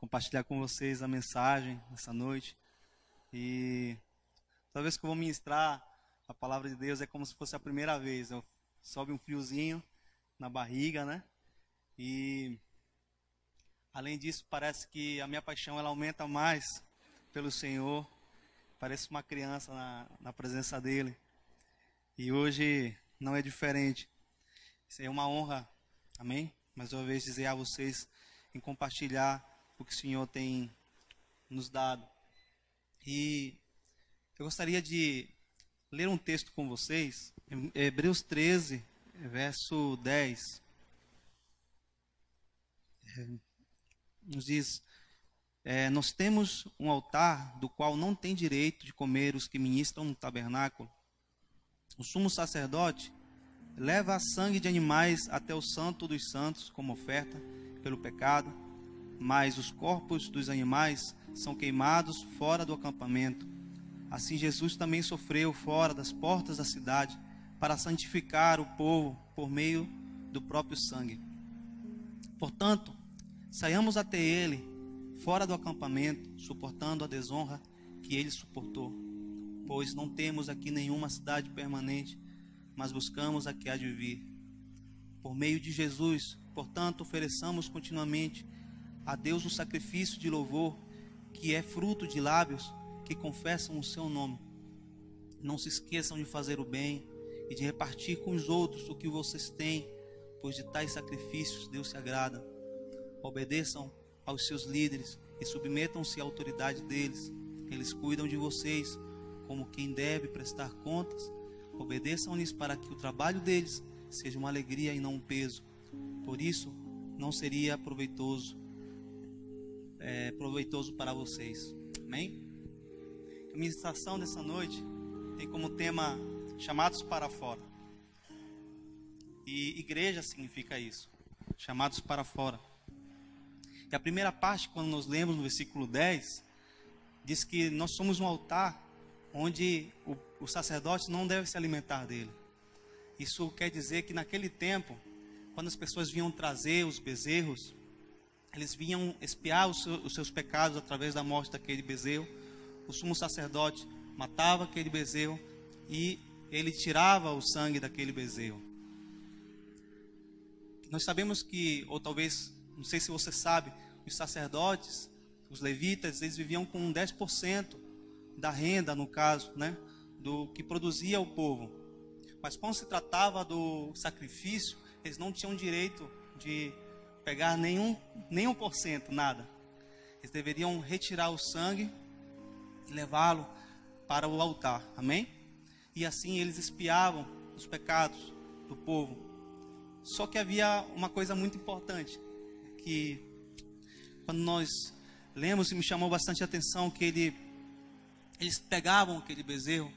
compartilhar com vocês a mensagem nessa noite. E toda vez que eu vou ministrar a palavra de Deus é como se fosse a primeira vez. Sobe um friozinho na barriga, né? E além disso, parece que a minha paixão ela aumenta mais pelo Senhor. Parece uma criança na presença dele. E hoje não é diferente. Isso é uma honra, amém? Mais uma vez dizer a vocês em compartilhar o que o Senhor tem nos dado. E eu gostaria de ler um texto com vocês, em Hebreus 13, verso 10. Nos diz: nós temos um altar do qual não tem direito de comer os que ministram no tabernáculo. O sumo sacerdote leva sangue de animais até o santo dos santos como oferta pelo pecado, mas os corpos dos animais são queimados fora do acampamento. Assim Jesus também sofreu fora das portas da cidade para santificar o povo por meio do próprio sangue. Portanto, saiamos até ele fora do acampamento, suportando a desonra que ele suportou. Pois não temos aqui nenhuma cidade permanente, mas buscamos a que há de vir. Por meio de Jesus, portanto, ofereçamos continuamente a Deus o sacrifício de louvor, que é fruto de lábios que confessam o seu nome. Não se esqueçam de fazer o bem e de repartir com os outros o que vocês têm, pois de tais sacrifícios Deus se agrada. Obedeçam aos seus líderes e submetam-se à autoridade deles. Eles cuidam de vocês como quem deve prestar contas. Obedeçam-lhes para que o trabalho deles seja uma alegria e não um peso. Por isso, não seria proveitoso para vocês. Amém? A ministração dessa noite tem como tema chamados para fora. E igreja significa isso, chamados para fora. E a primeira parte, quando nós lemos no versículo 10, diz que nós somos um altar onde o sacerdote não deve se alimentar dele. Isso quer dizer que naquele tempo, quando as pessoas vinham trazer os bezerros, eles vinham expiar os seus pecados através da morte daquele bezerro. O sumo sacerdote matava aquele bezerro e ele tirava o sangue daquele bezerro. Nós sabemos que, ou talvez, não sei se você sabe, os sacerdotes, os levitas, eles viviam com 10% da renda, no caso, né, do que produzia o povo. Mas quando se tratava do sacrifício, eles não tinham direito de pegar nenhum por cento, nada. Eles deveriam retirar o sangue e levá-lo para o altar, amém? E assim eles expiavam os pecados do povo. Só que havia uma coisa muito importante, que quando nós lemos, e me chamou bastante a atenção, que eles pegavam aquele bezerro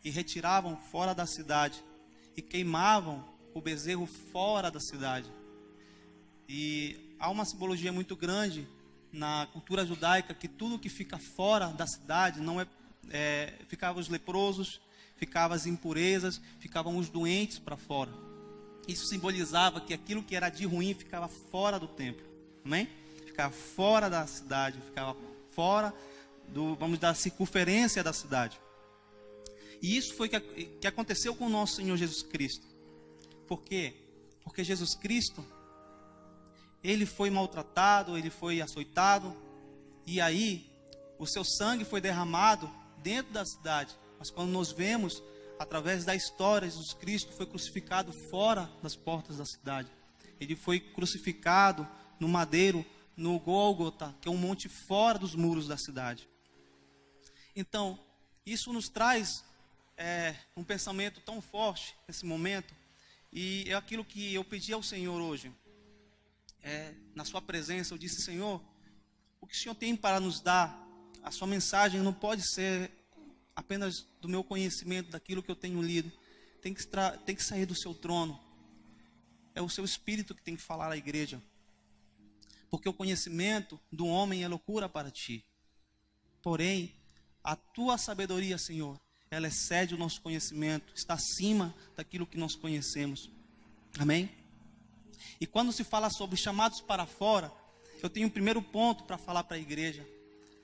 e retiravam fora da cidade e queimavam o bezerro fora da cidade. E há uma simbologia muito grande na cultura judaica que tudo que fica fora da cidade não ficavam os leprosos, ficavam as impurezas, ficavam os doentes para fora. Isso simbolizava que aquilo que era de ruim ficava fora do templo, amém? Ficava fora da cidade, ficava fora da circunferência da cidade. E isso foi que aconteceu com o nosso Senhor Jesus Cristo. Por quê? Porque Jesus Cristo, ele foi maltratado, ele foi açoitado, e aí o seu sangue foi derramado dentro da cidade. Mas quando nós vemos, através da história, Jesus Cristo foi crucificado fora das portas da cidade. Ele foi crucificado no madeiro, no Gólgota, que é um monte fora dos muros da cidade. Então, isso nos traz um pensamento tão forte nesse momento, e é aquilo que eu pedi ao Senhor hoje. Na sua presença, eu disse: Senhor, o que o Senhor tem para nos dar? A sua mensagem não pode ser apenas do meu conhecimento, daquilo que eu tenho lido. Tem que sair do seu trono. É o seu Espírito que tem que falar à igreja. Porque o conhecimento do homem é loucura para ti. Porém, a tua sabedoria, Senhor, ela excede o nosso conhecimento, está acima daquilo que nós conhecemos. Amém? E quando se fala sobre chamados para fora, eu tenho um primeiro ponto para falar para a igreja.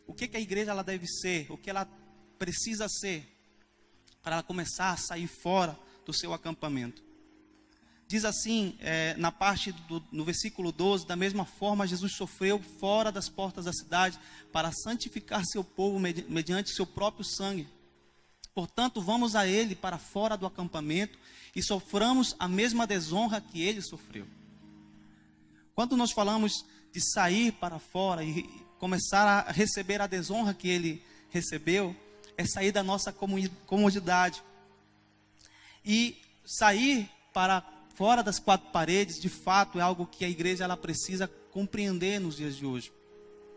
O que a igreja ela deve ser, o que ela precisa ser, para ela começar a sair fora do seu acampamento. Diz assim, no versículo 12, da mesma forma Jesus sofreu fora das portas da cidade para santificar seu povo mediante seu próprio sangue. Portanto, vamos a ele para fora do acampamento e soframos a mesma desonra que ele sofreu. Quando nós falamos de sair para fora e começar a receber a desonra que ele recebeu, é sair da nossa comodidade. E sair para fora das quatro paredes, de fato, é algo que a igreja ela precisa compreender nos dias de hoje.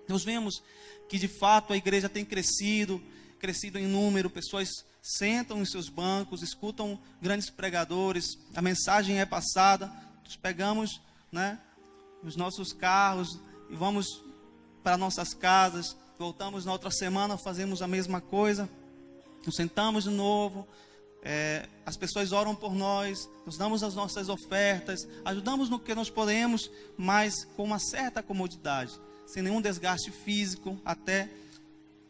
Nós vemos que, de fato, a igreja tem crescido em número, pessoas sentam em seus bancos, escutam grandes pregadores, a mensagem é passada, nós pegamos, os nossos carros e vamos para nossas casas, voltamos na outra semana, fazemos a mesma coisa, nos sentamos de novo, as pessoas oram por nós, nos damos as nossas ofertas, ajudamos no que nós podemos, mas com uma certa comodidade, sem nenhum desgaste físico, até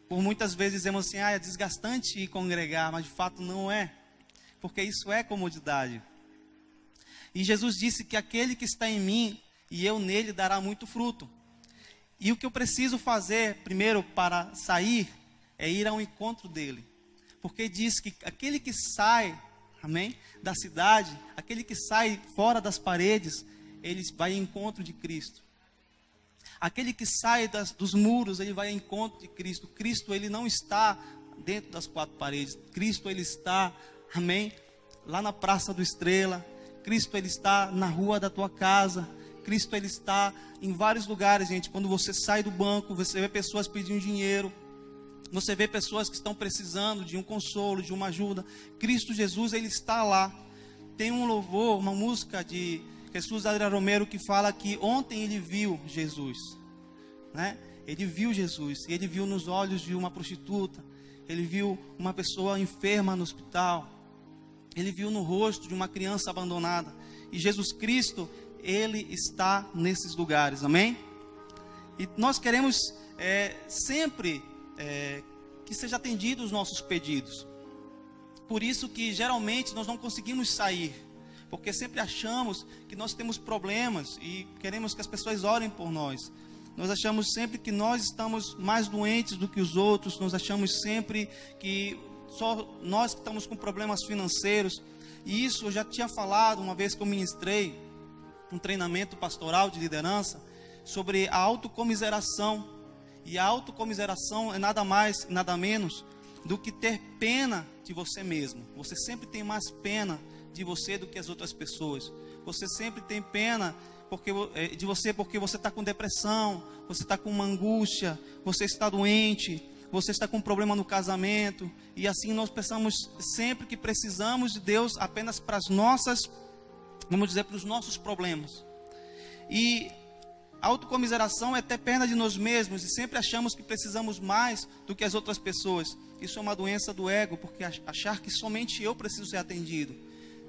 por muitas vezes dizemos assim, é desgastante ir congregar, mas de fato não é, porque isso é comodidade. E Jesus disse que aquele que está em mim e eu nele dará muito fruto. E o que eu preciso fazer primeiro para sair é ir ao encontro dele. Porque diz que aquele que sai, amém, da cidade, aquele que sai fora das paredes, ele vai ao encontro de Cristo. Aquele que sai dos muros, ele vai ao encontro de Cristo. Cristo, ele não está dentro das quatro paredes. Cristo, ele está, amém, lá na Praça do Estrela. Cristo, ele está na rua da tua casa. Cristo, ele está em vários lugares, gente. Quando você sai do banco, você vê pessoas pedindo dinheiro. Você vê pessoas que estão precisando de um consolo, de uma ajuda. Cristo Jesus, ele está lá. Tem um louvor, uma música de Jesus Adriano Romero que fala que ontem ele viu Jesus, Ele viu Jesus, e ele viu nos olhos de uma prostituta, ele viu uma pessoa enferma no hospital, ele viu no rosto de uma criança abandonada. E Jesus Cristo, ele está nesses lugares, amém? E nós queremos sempre que seja atendido os nossos pedidos. Por isso que geralmente nós não conseguimos sair, porque sempre achamos que nós temos problemas e queremos que as pessoas orem por nós. Nós achamos sempre que nós estamos mais doentes do que os outros, nós achamos sempre que só nós que estamos com problemas financeiros. E isso eu já tinha falado uma vez que eu ministrei um treinamento pastoral de liderança sobre a autocomiseração. E a autocomiseração é nada mais, nada menos do que ter pena de você mesmo. Você sempre tem mais pena de você do que as outras pessoas. Você sempre tem pena de você porque você está com depressão, você está com uma angústia, você está doente, você está com um problema no casamento. E assim nós pensamos sempre que precisamos de Deus apenas para as nossas, vamos dizer, para os nossos problemas. E a autocomiseração é ter pena de nós mesmos e sempre achamos que precisamos mais do que as outras pessoas. Isso é uma doença do ego, porque achar que somente eu preciso ser atendido,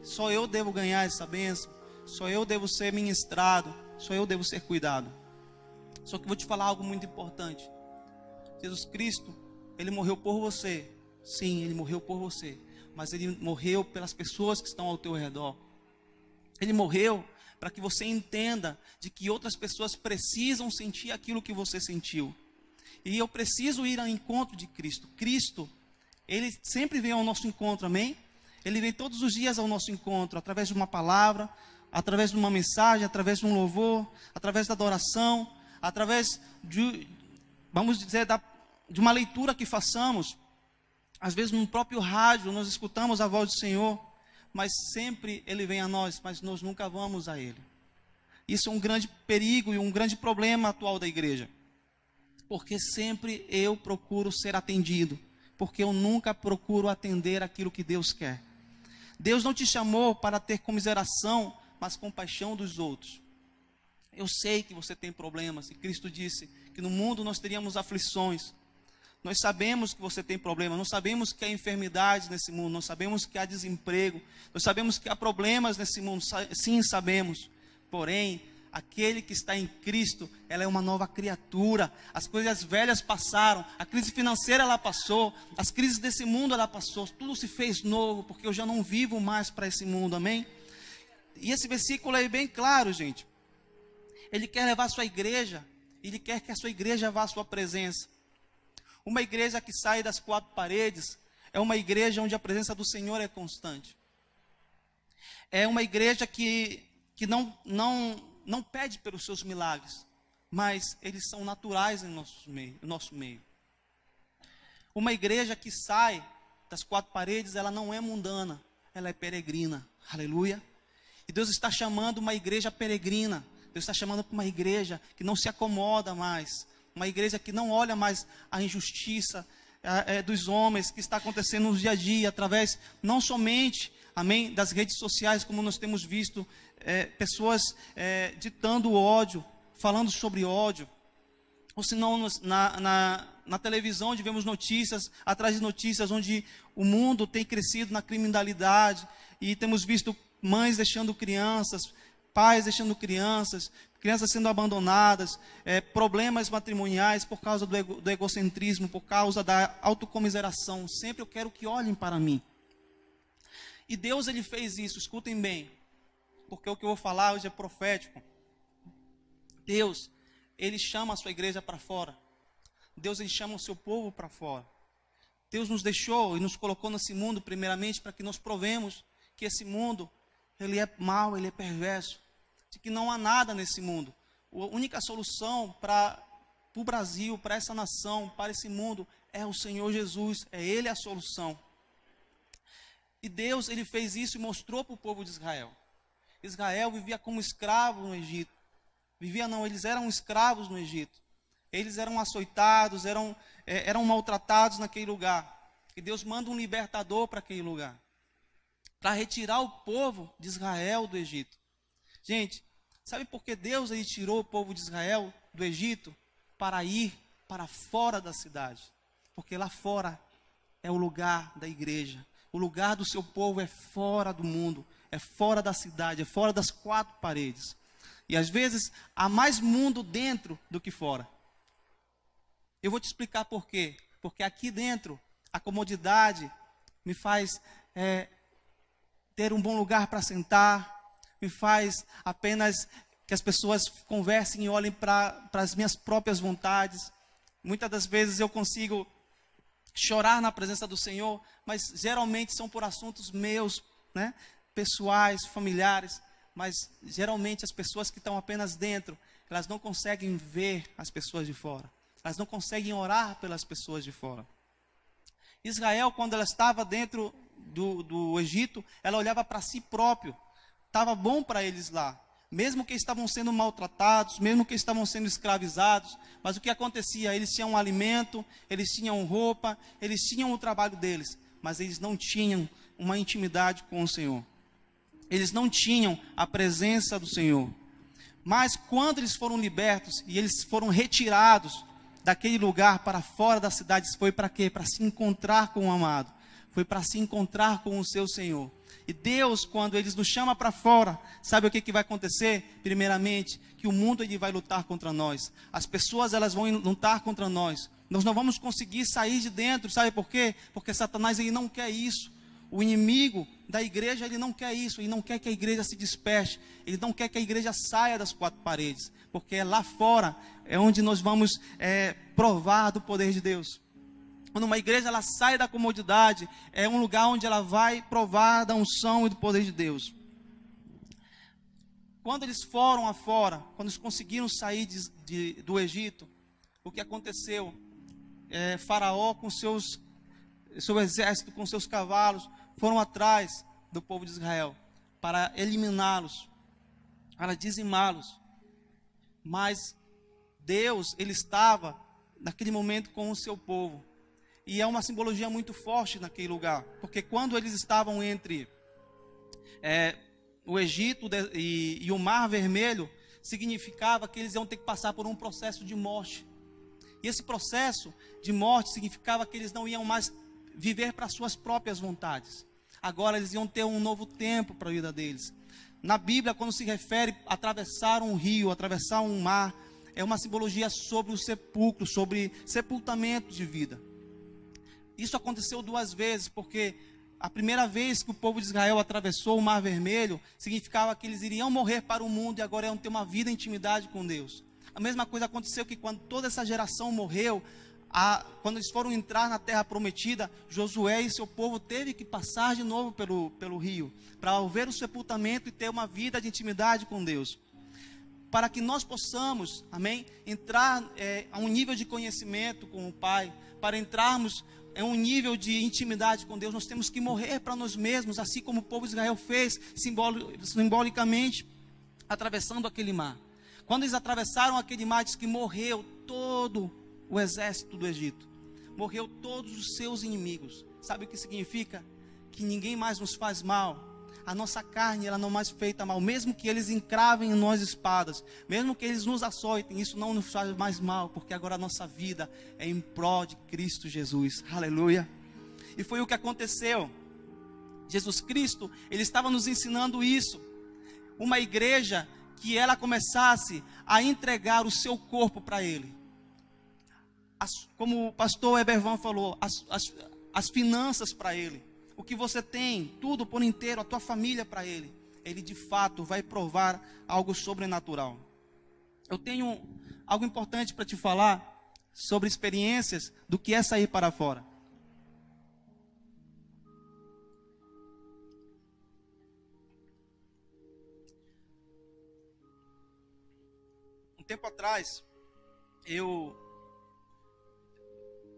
só eu devo ganhar essa bênção, só eu devo ser ministrado, só eu devo ser cuidado. Só que eu vou te falar algo muito importante. Jesus Cristo, ele morreu por você. Sim, ele morreu por você, mas ele morreu pelas pessoas que estão ao teu redor. Ele morreu para que você entenda de que outras pessoas precisam sentir aquilo que você sentiu. E eu preciso ir ao encontro de Cristo. Cristo, ele sempre vem ao nosso encontro, amém? Ele vem todos os dias ao nosso encontro, através de uma palavra, através de uma mensagem, através de um louvor, através da adoração, através de, vamos dizer, de uma leitura que façamos. Às vezes no próprio rádio nós escutamos a voz do Senhor, mas sempre ele vem a nós, mas nós nunca vamos a ele. Isso é um grande perigo e um grande problema atual da igreja, porque sempre eu procuro ser atendido, porque eu nunca procuro atender aquilo que Deus quer. Deus não te chamou para ter comiseração, mas compaixão dos outros. Eu sei que você tem problemas, e Cristo disse que no mundo nós teríamos aflições. Nós sabemos que você tem problema, nós sabemos que há enfermidades nesse mundo, nós sabemos que há desemprego, nós sabemos que há problemas nesse mundo, sim, sabemos. Porém, Aquele que está em Cristo, ela é uma nova criatura. As coisas velhas passaram, a crise financeira ela passou, as crises desse mundo ela passou, tudo se fez novo, porque eu já não vivo mais para esse mundo, amém? E esse versículo é bem claro, gente. Ele quer levar a sua igreja, ele quer que a sua igreja vá à sua presença. Uma igreja que sai das quatro paredes é uma igreja onde a presença do Senhor é constante. É uma igreja que não pede pelos seus milagres, mas eles são naturais em nosso meio. Uma igreja que sai das quatro paredes, ela não é mundana, ela é peregrina. Aleluia. E Deus está chamando uma igreja peregrina. Deus está chamando para uma igreja que não se acomoda mais, uma igreja que não olha mais a injustiça dos homens que está acontecendo no dia a dia, através não somente, amém, das redes sociais, como nós temos visto, pessoas ditando ódio, falando sobre ódio, ou senão na televisão, onde vemos notícias, atrás de notícias, onde o mundo tem crescido na criminalidade, e temos visto mães deixando crianças, pais deixando crianças sendo abandonadas, problemas matrimoniais por causa do egocentrismo, por causa da autocomiseração. Sempre eu quero que olhem para mim. E Deus, ele fez isso, escutem bem, porque o que eu vou falar hoje é profético. Deus, ele chama a sua igreja para fora. Deus, ele chama o seu povo para fora. Deus nos deixou e nos colocou nesse mundo, primeiramente, para que nós provemos que esse mundo, ele é mau, ele é perverso, de que não há nada nesse mundo. A única solução para o Brasil, para essa nação, para esse mundo, é o Senhor Jesus, é Ele a solução. E Deus, ele fez isso e mostrou para o povo de Israel. Israel vivia como escravo no Egito. Eles eram escravos no Egito. Eles eram açoitados, eram maltratados naquele lugar. E Deus manda um libertador para aquele lugar, para retirar o povo de Israel do Egito. Gente, sabe por que Deus ele tirou o povo de Israel do Egito? Para ir para fora da cidade. Porque lá fora é o lugar da igreja. O lugar do seu povo é fora do mundo, é fora da cidade, é fora das quatro paredes. E às vezes há mais mundo dentro do que fora. Eu vou te explicar por quê. Porque aqui dentro, a comodidade me faz ter um bom lugar para sentar, me faz apenas que as pessoas conversem e olhem para as minhas próprias vontades. Muitas das vezes eu consigo chorar na presença do Senhor, mas geralmente são por assuntos meus, né, pessoais, familiares, mas geralmente as pessoas que estão apenas dentro, elas não conseguem ver as pessoas de fora, elas não conseguem orar pelas pessoas de fora. Israel, quando ela estava dentro do Egito, ela olhava para si próprio. Estava bom para eles lá, mesmo que estavam sendo maltratados, mesmo que estavam sendo escravizados, mas o que acontecia? Eles tinham alimento, eles tinham roupa, eles tinham o trabalho deles, mas eles não tinham uma intimidade com o Senhor. Eles não tinham a presença do Senhor. Mas quando eles foram libertos e eles foram retirados daquele lugar para fora da cidade, foi para quê? Para se encontrar com o amado, foi para se encontrar com o seu Senhor. E Deus, quando Ele nos chama para fora, sabe o que vai acontecer? Primeiramente, que o mundo ele vai lutar contra nós. As pessoas elas vão lutar contra nós. Nós não vamos conseguir sair de dentro, sabe por quê? Porque Satanás ele não quer isso. O inimigo da igreja ele não quer isso. Ele não quer que a igreja se desperte. Ele não quer que a igreja saia das quatro paredes. Porque lá fora é onde nós vamos provar do poder de Deus. Quando uma igreja ela sai da comodidade, é um lugar onde ela vai provar da unção e do poder de Deus. Quando eles foram afora, quando eles conseguiram sair do Egito, o que aconteceu? Faraó com seu exército, com seus cavalos, foram atrás do povo de Israel para eliminá-los, para dizimá-los. Mas Deus, ele estava naquele momento com o seu povo. E é uma simbologia muito forte naquele lugar, porque quando eles estavam entre o Egito e o Mar Vermelho, significava que eles iam ter que passar por um processo de morte. E esse processo de morte significava que eles não iam mais viver para suas próprias vontades. Agora eles iam ter um novo tempo para a vida deles. Na Bíblia, quando se refere a atravessar um rio, atravessar um mar, é uma simbologia sobre o sepulcro, sobre sepultamento de vida. Isso aconteceu 2 vezes, porque a primeira vez que o povo de Israel atravessou o Mar Vermelho, significava que eles iriam morrer para o mundo e agora iam ter uma vida em intimidade com Deus. A mesma coisa aconteceu que quando toda essa geração morreu, quando eles foram entrar na terra prometida, Josué e seu povo teve que passar de novo pelo rio, para ver o sepultamento e ter uma vida de intimidade com Deus. Para que nós possamos, amém, entrar a um nível de conhecimento com o Pai, para entrarmos em um nível de intimidade com Deus, nós temos que morrer para nós mesmos, assim como o povo de Israel fez, simbolicamente, atravessando aquele mar. Quando eles atravessaram aquele mar, diz que morreu todo o exército do Egito, morreu todos os seus inimigos. Sabe o que significa? Que ninguém mais nos faz mal. A nossa carne, ela não mais feita mal. Mesmo que eles encravem em nós espadas, mesmo que eles nos açoitem, isso não nos faz mais mal, porque agora a nossa vida é em prol de Cristo Jesus. Aleluia. E foi o que aconteceu. Jesus Cristo, Ele estava nos ensinando isso. Uma igreja que ela começasse a entregar o seu corpo para Ele. Como o pastor Ebervan falou, as finanças para Ele. O que você tem, tudo por inteiro, a tua família para Ele. Ele de fato vai provar algo sobrenatural. Eu tenho algo importante para te falar sobre experiências do que é sair para fora. Um tempo atrás,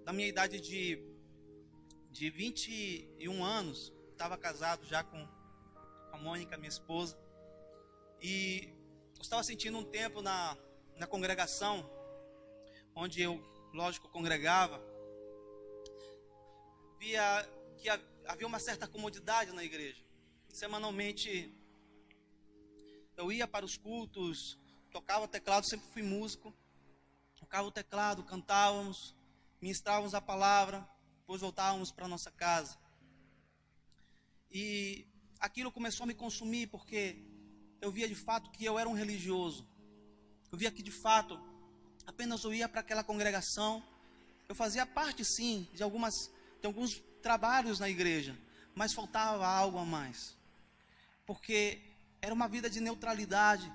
na minha idade de 21 anos, estava casado já com a Mônica, minha esposa, e eu estava sentindo um tempo na congregação, onde eu, lógico, congregava, via que havia uma certa comodidade na igreja. Semanalmente, eu ia para os cultos, tocava teclado, sempre fui músico, tocava o teclado, cantávamos, ministrávamos a palavra, depois voltávamos para nossa casa. E aquilo começou a me consumir, porque eu via de fato que eu era um religioso. Eu via que de fato, apenas eu ia para aquela congregação. Eu fazia parte sim de alguns trabalhos na igreja, mas faltava algo a mais. Porque era uma vida de neutralidade.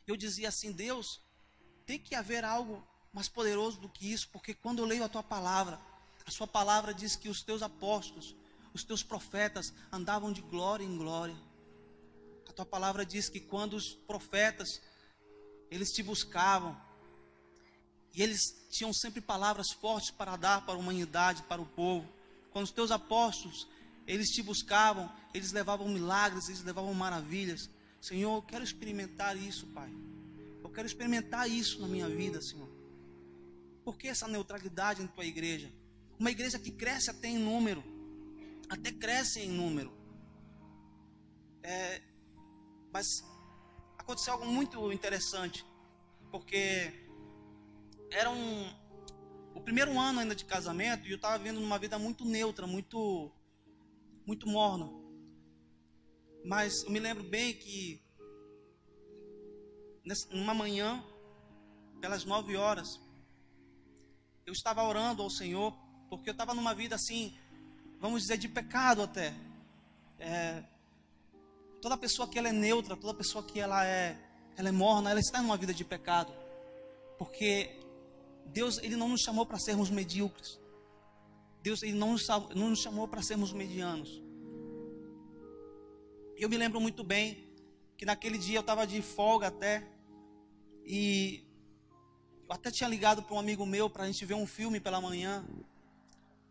Eu dizia assim: Deus, tem que haver algo mais poderoso do que isso, porque quando eu leio a tua palavra, a sua palavra diz que os teus apóstolos, os teus profetas andavam de glória em glória. A tua palavra diz que quando os profetas, eles te buscavam, e eles tinham sempre palavras fortes para dar para a humanidade, para o povo. Quando os teus apóstolos, eles te buscavam, eles levavam milagres, eles levavam maravilhas. Senhor, eu quero experimentar isso, Pai. Eu quero experimentar isso na minha vida, Senhor. Por que essa neutralidade em tua igreja? Uma igreja que cresce até em número. Até cresce em número. Mas aconteceu algo muito interessante. Porque era o primeiro ano ainda de casamento, e eu estava vivendo numa vida muito neutra, muito morna. Mas eu me lembro bem que numa manhã, pelas 9 horas, eu estava orando ao Senhor, porque eu estava numa vida assim, vamos dizer, de pecado até. Toda pessoa que ela é neutra, toda pessoa que ela é morna, ela está numa vida de pecado. Porque Deus, Ele não nos chamou para sermos medíocres. Deus, Ele não nos chamou para sermos medianos. Eu me lembro muito bem que naquele dia eu estava de folga até, e eu até tinha ligado para um amigo meu para a gente ver um filme pela manhã.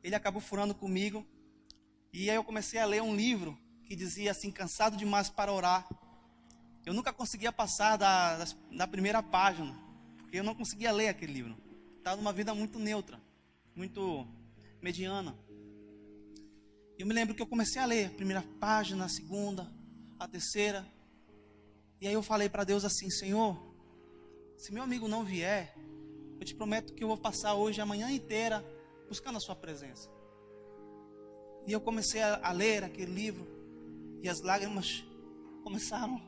Ele acabou furando comigo, e aí eu comecei a ler um livro que dizia assim: cansado demais para orar. Eu nunca conseguia passar da primeira página, porque eu não conseguia ler aquele livro. Estava numa vida muito neutra, muito mediana. Eu me lembro que eu comecei a ler a primeira página, a segunda, a terceira. E aí eu falei para Deus assim: Senhor, se meu amigo não vier, eu te prometo que eu vou passar hoje a manhã inteira buscando a sua presença. E eu comecei a ler aquele livro, e as lágrimas começaram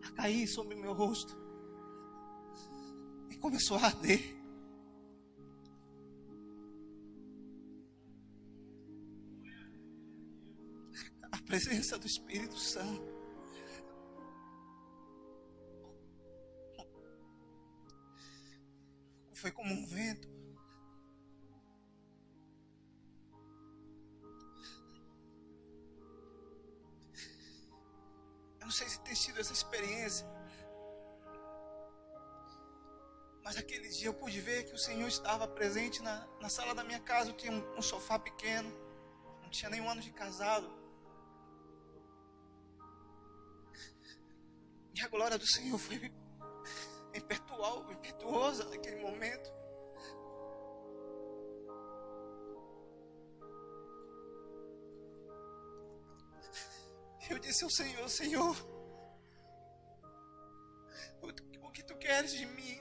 a cair sobre o meu rosto. E começou a arder. A presença do Espírito Santo. Foi como um vento. Eu não sei se tem sido essa experiência, mas aquele dia eu pude ver que o Senhor estava presente na sala da minha casa. Eu tinha um sofá pequeno, não tinha nem um ano de casado. E a glória do Senhor foi impetuosa naquele momento. Eu disse ao Senhor: Senhor, o que tu queres de mim?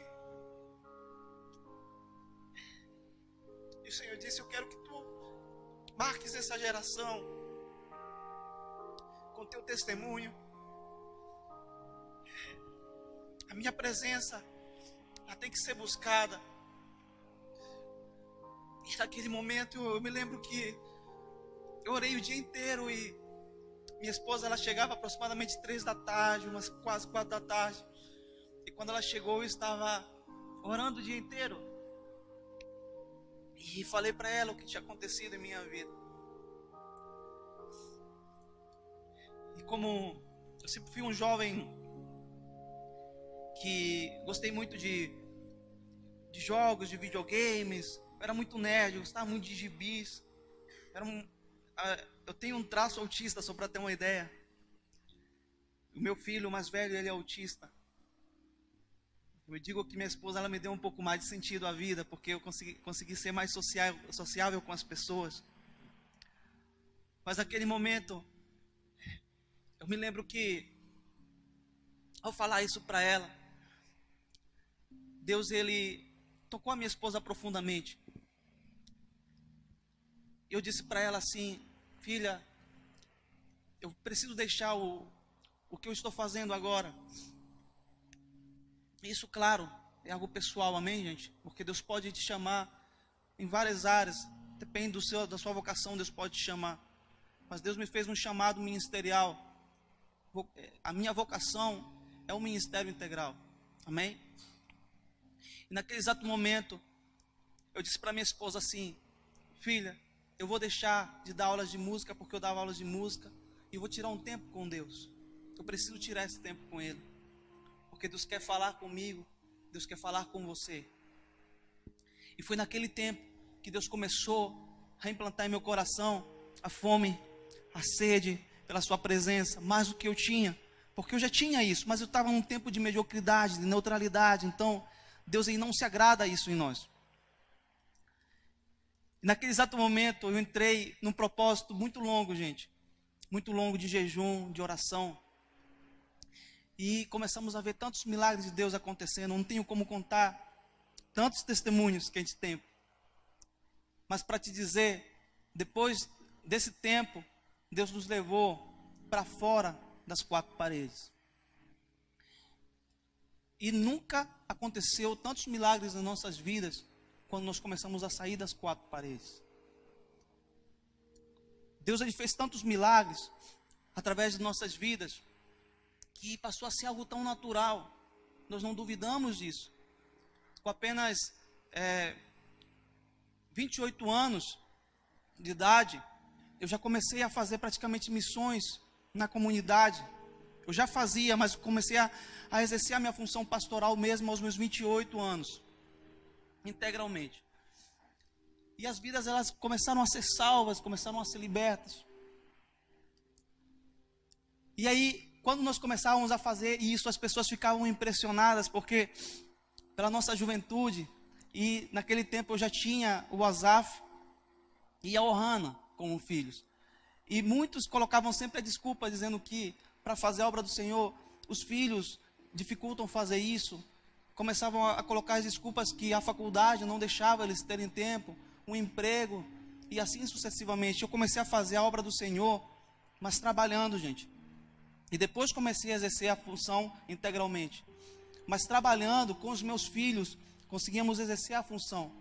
E o Senhor disse: eu quero que tu marques essa geração com teu testemunho. A minha presença, ela tem que ser buscada. E naquele momento eu me lembro que eu orei o dia inteiro e minha esposa, ela chegava aproximadamente 3 da tarde, umas quase 4 da tarde. E quando ela chegou, eu estava orando o dia inteiro. E falei para ela o que tinha acontecido em minha vida. E como eu sempre fui um jovem que gostei muito de jogos, de videogames, eu era muito nerd, eu gostava muito de gibis. Eu tenho um traço autista, só para ter uma ideia. O meu filho, o mais velho, ele é autista. Eu digo que minha esposa, ela me deu um pouco mais de sentido à vida, porque eu consegui ser mais sociável com as pessoas. Mas naquele momento, eu me lembro que, ao falar isso para ela, Deus, ele tocou a minha esposa profundamente. Eu disse para ela assim: filha, eu preciso deixar o que eu estou fazendo agora. Isso, claro, é algo pessoal, amém, gente? Porque Deus pode te chamar em várias áreas, depende da sua vocação, Deus pode te chamar. Mas Deus me fez um chamado ministerial. A minha vocação é um ministério integral, amém? E naquele exato momento, eu disse para minha esposa assim: filha, eu vou deixar de dar aulas de música, porque eu dava aulas de música, e vou tirar um tempo com Deus. Eu preciso tirar esse tempo com Ele, porque Deus quer falar comigo, Deus quer falar com você. E foi naquele tempo que Deus começou a implantar em meu coração a fome, a sede pela sua presença, mais do que eu tinha, porque eu já tinha isso, mas eu estava num tempo de mediocridade, de neutralidade. Então Deus, ele não se agrada a isso em nós. Naquele exato momento, eu entrei num propósito muito longo, gente. Muito longo de jejum, de oração. E começamos a ver tantos milagres de Deus acontecendo. Não tenho como contar tantos testemunhos que a gente tem. Mas para te dizer, depois desse tempo, Deus nos levou para fora das 4 paredes. E nunca aconteceu tantos milagres nas nossas vidas quando nós começamos a sair das 4 paredes. Deus, ele fez tantos milagres através de nossas vidas, que passou a ser algo tão natural. Nós não duvidamos disso. Com apenas 28 anos de idade, eu já comecei a fazer praticamente missões na comunidade. Eu já fazia, mas comecei a exercer a minha função pastoral mesmo aos meus 28 anos. Integralmente. E as vidas, elas começaram a ser salvas, começaram a ser libertas. E aí, quando nós começávamos a fazer isso, as pessoas ficavam impressionadas, porque pela nossa juventude, e naquele tempo eu já tinha o Asaf e a Ohana como filhos. E muitos colocavam sempre a desculpa, dizendo que para fazer a obra do Senhor, os filhos dificultam fazer isso. Começavam a colocar as desculpas que a faculdade não deixava eles terem tempo, um emprego, e assim sucessivamente. Eu comecei a fazer a obra do Senhor, mas trabalhando, gente. E depois comecei a exercer a função integralmente. Mas trabalhando com os meus filhos, conseguimos exercer a função.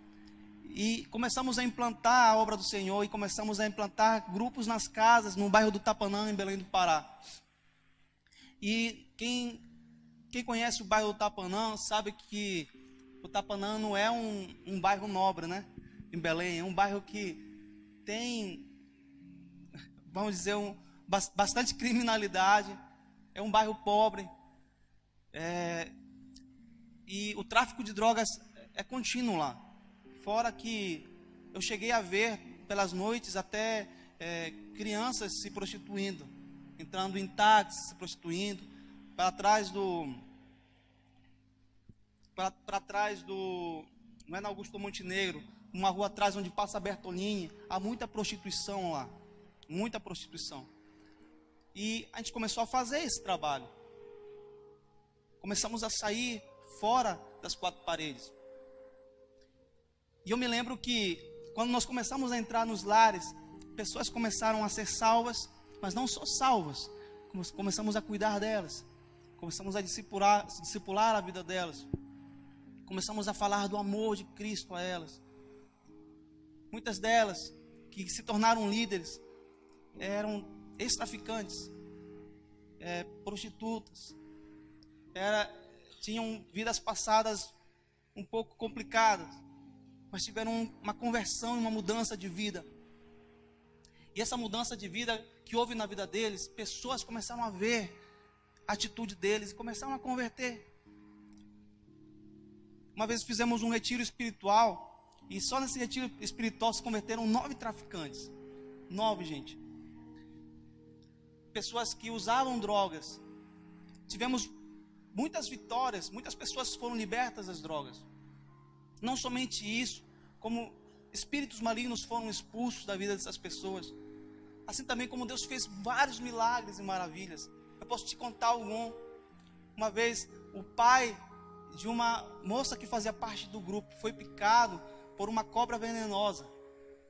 E começamos a implantar a obra do Senhor, e começamos a implantar grupos nas casas, no bairro do Tapanã, em Belém do Pará. E quem conhece o bairro do Tapanã sabe que o Tapanã não é um bairro nobre, né? Em Belém, é um bairro que tem, vamos dizer, bastante criminalidade, é um bairro pobre, e o tráfico de drogas é contínuo lá. Fora que eu cheguei a ver pelas noites até crianças se prostituindo, entrando em táxis, se prostituindo, para trás do, não é na Augusto Montenegro, uma rua atrás onde passa a Bertolini, há muita prostituição lá, muita prostituição. E a gente começou a fazer esse trabalho. Começamos a sair fora das quatro paredes. E eu me lembro que quando nós começamos a entrar nos lares, pessoas começaram a ser salvas, mas não só salvas, começamos a cuidar delas, começamos a discipular a vida delas, começamos a falar do amor de Cristo a elas. Muitas delas que se tornaram líderes eram ex-traficantes, prostitutas, tinham vidas passadas um pouco complicadas, mas tiveram uma conversão e uma mudança de vida. E essa mudança de vida que houve na vida deles, pessoas começaram a ver a atitude deles e começaram a converter. Uma vez fizemos um retiro espiritual, e só nesse retiro espiritual se converteram 9 traficantes. 9, gente. Pessoas que usavam drogas. Tivemos muitas vitórias, muitas pessoas foram libertas das drogas. Não somente isso, como espíritos malignos foram expulsos da vida dessas pessoas. Assim também como Deus fez vários milagres e maravilhas. Eu posso te contar algum. Uma vez, o pai de uma moça que fazia parte do grupo foi picado por uma cobra venenosa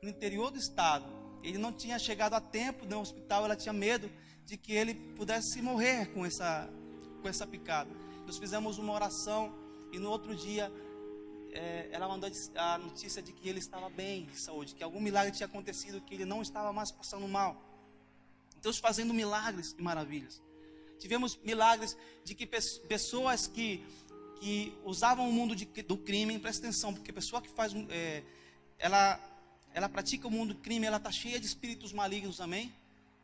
no interior do estado. Ele não tinha chegado a tempo no hospital, ela tinha medo de que ele pudesse morrer com essa picada. Nós fizemos uma oração e no outro dia ela mandou a notícia de que ele estava bem de saúde, que algum milagre tinha acontecido, que ele não estava mais passando mal. Deus fazendo milagres e maravilhas. Tivemos milagres de que pessoas que usavam o mundo do crime, presta atenção, porque a pessoa que faz, ela pratica o mundo do crime, ela está cheia de espíritos malignos, amém?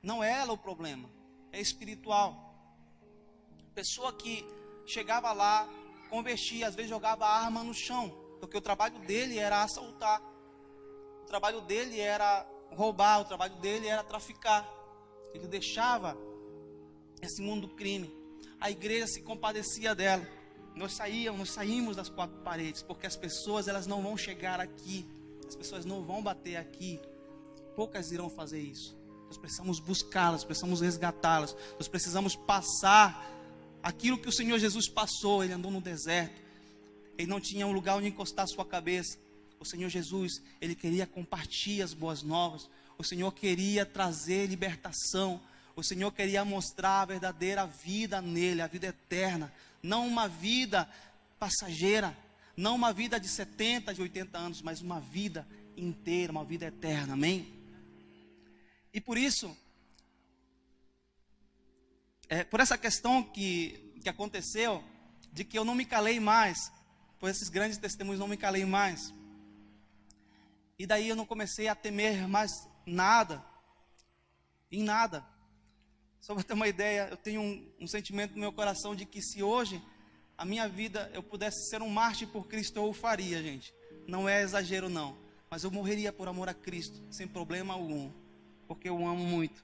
Não é ela o problema, é espiritual. Pessoa que chegava lá, convertia, às vezes jogava a arma no chão, porque o trabalho dele era assaltar, o trabalho dele era roubar, o trabalho dele era traficar. Ele deixava esse mundo do crime. A igreja se compadecia dela. Nós saímos das quatro paredes, porque as pessoas elas não vão chegar aqui, as pessoas não vão bater aqui, poucas irão fazer isso. Nós precisamos buscá-las, precisamos resgatá-las, nós precisamos passar aquilo que o Senhor Jesus passou. Ele andou no deserto, ele não tinha um lugar onde encostar a sua cabeça. O Senhor Jesus, ele queria compartilhar as boas novas, o Senhor queria trazer libertação, o Senhor queria mostrar a verdadeira vida nele, a vida eterna, não uma vida passageira, não uma vida de 70, de 80 anos, mas uma vida inteira, uma vida eterna, amém? E por isso, por essa questão que aconteceu, de que eu não me calei mais, por esses grandes testemunhos não me calei mais, e daí eu não comecei a temer mais nada, em nada. Só para ter uma ideia, eu tenho um sentimento no meu coração de que se hoje a minha vida eu pudesse ser um mártir por Cristo, eu o faria, gente. Não é exagero não, mas eu morreria por amor a Cristo, sem problema algum, porque eu o amo muito.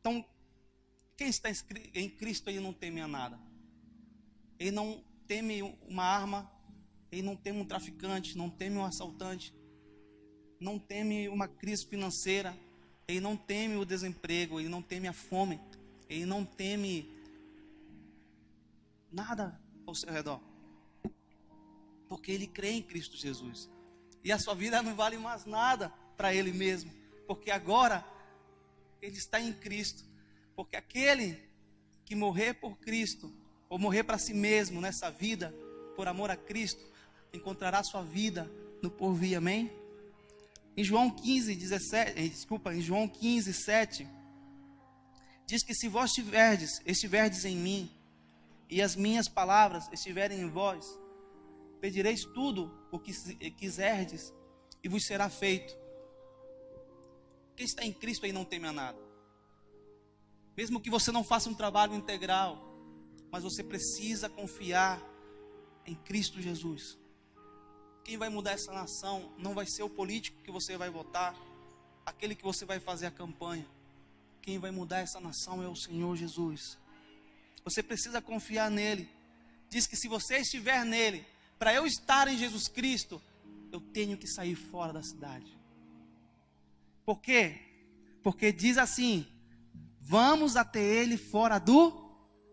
Então, quem está em Cristo, ele não teme a nada. Ele não teme uma arma, ele não teme um traficante, não teme um assaltante, não teme uma crise financeira, ele não teme o desemprego, ele não teme a fome, ele não teme nada ao seu redor, porque ele crê em Cristo Jesus, e a sua vida não vale mais nada para ele mesmo, porque agora ele está em Cristo. Porque aquele que morrer por Cristo, ou morrer para si mesmo nessa vida, por amor a Cristo, encontrará sua vida no porvir, amém? Em João 15, 7, diz que se vós estiverdes em mim, e as minhas palavras estiverem em vós, pedireis tudo o que quiserdes, e vos será feito. Quem está em Cristo aí não teme a nada. Mesmo que você não faça um trabalho integral, mas você precisa confiar em Cristo Jesus. Quem vai mudar essa nação não vai ser o político que você vai votar, aquele que você vai fazer a campanha. Quem vai mudar essa nação é o Senhor Jesus. Você precisa confiar nele. Diz que se você estiver nele, para eu estar em Jesus Cristo, eu tenho que sair fora da cidade. Por quê? Porque diz assim: vamos até ele fora do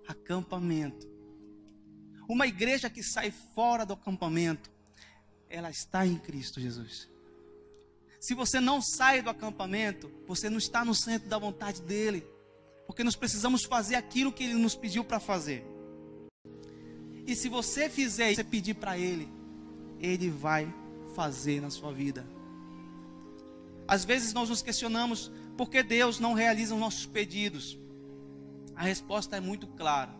acampamento. Uma igreja que sai fora do acampamento, ela está em Cristo Jesus. Se você não sai do acampamento, você não está no centro da vontade dele. Porque nós precisamos fazer aquilo que ele nos pediu para fazer. E se você fizer, você pedir para ele, ele vai fazer na sua vida. Às vezes nós nos questionamos por que Deus não realiza os nossos pedidos. A resposta é muito clara.